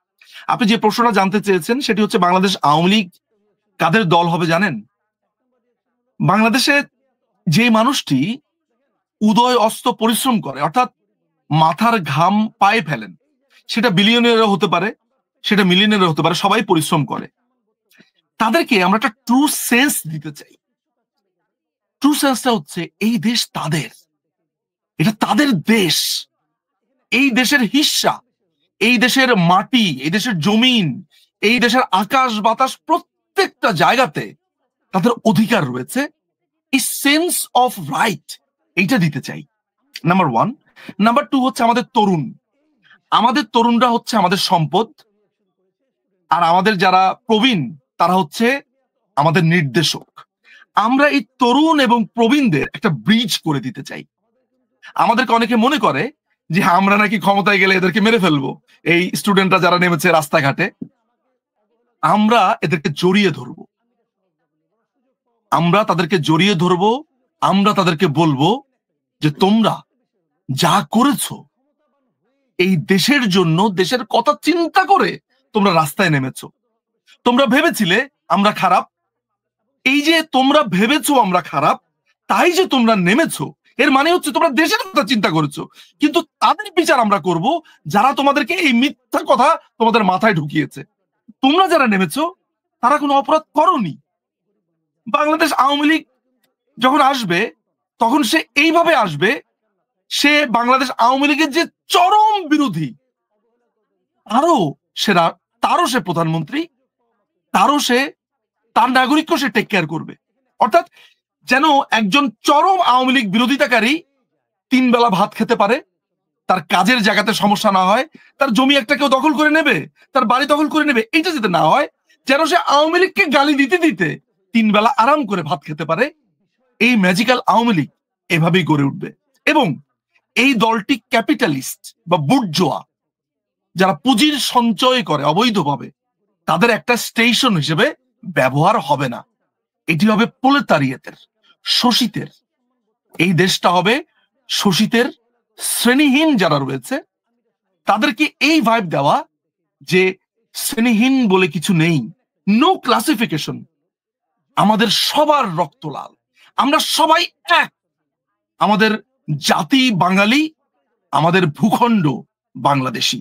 আপনি যে প্রশ্নটা জানতে চেয়েছেন সেটি হচ্ছে বাংলাদেশ আওয়ামী লীগ কাদের দল হবে জানেন? বাংলাদেশে যে মানুষটি উদয় অস্ত পরিশ্রম করে, অর্থাৎ মাথার ঘাম পায়ে ফেলেন, সেটা বিলিয়নিয়ারও হতে পারে, সেটা মিলিয়নিয়ারও হতে পারে, সবাই পরিশ্রম করে, তাদেরকে আমরা একটা ট্রু সেন্স দিতে চাই। ট্রু সেন্সটা হচ্ছে এই দেশ তাদের, এটা তাদের দেশ, এই দেশের হিস্সা, এই দেশের মাটি, এই দেশের জমিন, এই দেশের আকাশ বাতাস, প্রত্যেকটা জায়গাতে তাদের অধিকার রয়েছে। এই সেন্স অফ রাইট এইটা দিতে চাই, নাম্বার 1। নাম্বার 2 হচ্ছে আমাদের তরুণরা হচ্ছে আমাদের সম্পদ, আর আমাদের যারা প্রবীণ তারা হচ্ছে আমাদের নির্দেশক। আমরা এই তরুণ এবং প্রবীণদের একটা ব্রিজ করে দিতে চাই। আমাদেরকে অনেকে মনে করে যে আমরা নাকি ক্ষমতায় গেলে এদেরকে মেরে ফেলবো, এই স্টুডেন্টরা যারা নেমেছে রাস্তাঘাটে, আমরা এদেরকে জড়িয়ে ধরবো, আমরা তাদেরকে জড়িয়ে ধরবো, আমরা তাদেরকে বলবো যে তোমরা যা করেছো এই দেশের জন্য, দেশের কথা চিন্তা করে তোমরা রাস্তায় নেমেছো। তোমরা ভেবেছিলে আমরা খারাপ, এই যে তোমরা ভেবেছো আমরা খারাপ, তাই যে তোমরা নেমেছো, এর মানে হচ্ছে তোমরা দেশের কথা চিন্তা করেছো। কিন্তু তাদের বিচার আমরা করব যারা তোমাদেরকে এই মিথ্যা কথা তোমাদের মাথায় ঢুকিয়েছে। তোমরা যারা নেমেছো তারা কোনো অপরাধ করনি। বাংলাদেশ আওয়ামী লীগ যখন আসবে তখন সে এইভাবে আসবে, সে বাংলাদেশ আওয়ামী লীগের যে চরম বিরোধী, তারও সে প্রধানমন্ত্রী, তার নাগরিককেও সে টেক কেয়ার করবে। অর্থাৎ যেন একজন চরম আওয়ামী লীগ বিরোধিতাকারী 3 বেলা ভাত খেতে পারে, তার কাজের জায়গাতে সমস্যা না হয়, তার জমি একটা কেউ দখল করে নেবে, তার বাড়ি দখল করে নেবে, এইটা যাতে না হয়, যেন সে আওয়ামী লীগকে গালি দিতে দিতে 3 বেলা আরাম করে ভাত খেতে পারে। এই ম্যাজিক্যাল আওয়ামী লীগ এভাবেই গড়ে উঠবে। এবং এই দলটি ক্যাপিটালিস্ট বা বুর্জোয়া, যারা পুঁজির সঞ্চয় করে অবৈধভাবে, তাদের একটা স্টেশন হিসেবে ব্যবহার হবে না। এটি হবে প্রলেতারিয়েতের, শোষিতের। এই দেশটা হবে শোষিতের, শ্রেণীহীন যারা রয়েছে তাদেরকে এই ভাইব দেওয়া যে শ্রেণীহীন বলে কিছু নেই, নো ক্লাসিফিকেশন, আমাদের সবার রক্ত লাল, আমরা সবাই এক, আমাদের জাতি বাঙালি, আমাদের ভূখণ্ড বাংলাদেশী।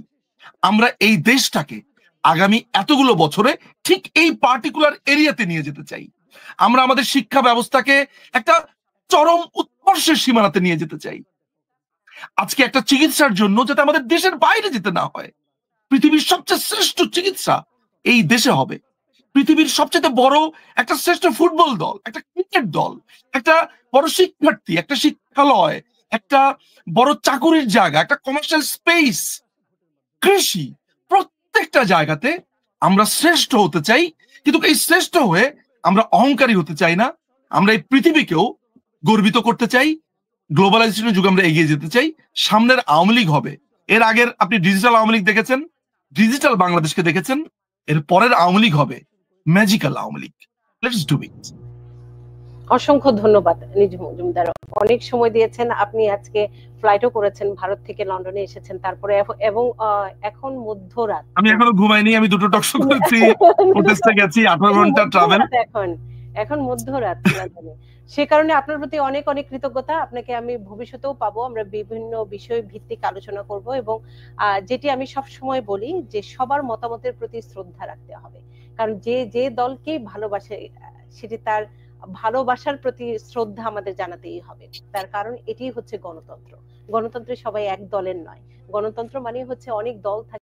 আমরা এই দেশটাকে আগামী এতগুলো বছরে ঠিক এই পার্টিকুলার এরিয়াতে নিয়ে যেতে চাই। আমরা আমাদের শিক্ষা ব্যবস্থাকে একটা চরম উৎকর্ষের সীমানাতে নিয়ে যেতে চাই। আজকে একটা চিকিৎসার জন্য যাতে আমাদের দেশের বাইরে যেতে না হয়, পৃথিবীর সবচেয়ে শ্রেষ্ঠ চিকিৎসা এই দেশে হবে। পৃথিবীর সবচেয়ে বড় একটা শ্রেষ্ঠ ফুটবল দল, একটা ক্রিকেট দল, একটা বড় শিক্ষার্থী, একটা শিক্ষালয়, একটা বড় চাকুরির জায়গা, একটা কমার্শিয়াল স্পেস, কৃষি, প্রত্যেকটা জায়গাতে আমরা শ্রেষ্ঠ হতে চাই। কিন্তু এই শ্রেষ্ঠ হয়ে আমরা অহংকারী হতে চাই না। আমরা এই পৃথিবীকেও গর্বিত করতে চাই। গ্লোবালাইজেশনের যুগে আমরা এগিয়ে যেতে চাই। সামনের আওয়ামী লীগ হবে, এর আগের আপনি ডিজিটাল আওয়ামী লীগ দেখেছেন, ডিজিটাল বাংলাদেশকে দেখেছেন, এর পরের আওয়ামী লীগ হবে magical Awami League. Let's do it. অসংখ্য ধন্যবাদ নিজ মজুমদার, অনেক সময় দিয়েছেন আপনি। আজকে ফ্লাইটও করেছেন, ভারত থেকে লন্ডনে এসেছেন, তারপরে এবং এখন মধ্যরাত, আমি এখনো ঘুমাইনি, আমি দুটো টকশো ফ্রি প্রোটেস্টে গেছি, 18 ঘন্টা ট্রাভেল। এখন মধ্যরাত লন্ডনে। সে কারণে আপনার প্রতি অনেক অনেক কৃতজ্ঞতা। আপনাকে আমি ভবিষ্যতেও পাবো, আমরা বিভিন্ন বিষয় ভিত্তিক আলোচনা করব। এবং যেটি আমি সব সময় বলি যে সবার মতামতের প্রতি শ্রদ্ধা রাখতে হবে, কারণ যে যে দলকেই ভালোবাসে সেটি তার ভালোবাসার প্রতি শ্রদ্ধা আমাদের জানাতেই হবে। তার কারণ এটি হচ্ছে গণতন্ত্র। গণতন্ত্রে সবাই এক দলের নয়, গণতন্ত্র মানে হচ্ছে অনেক দল থাকে।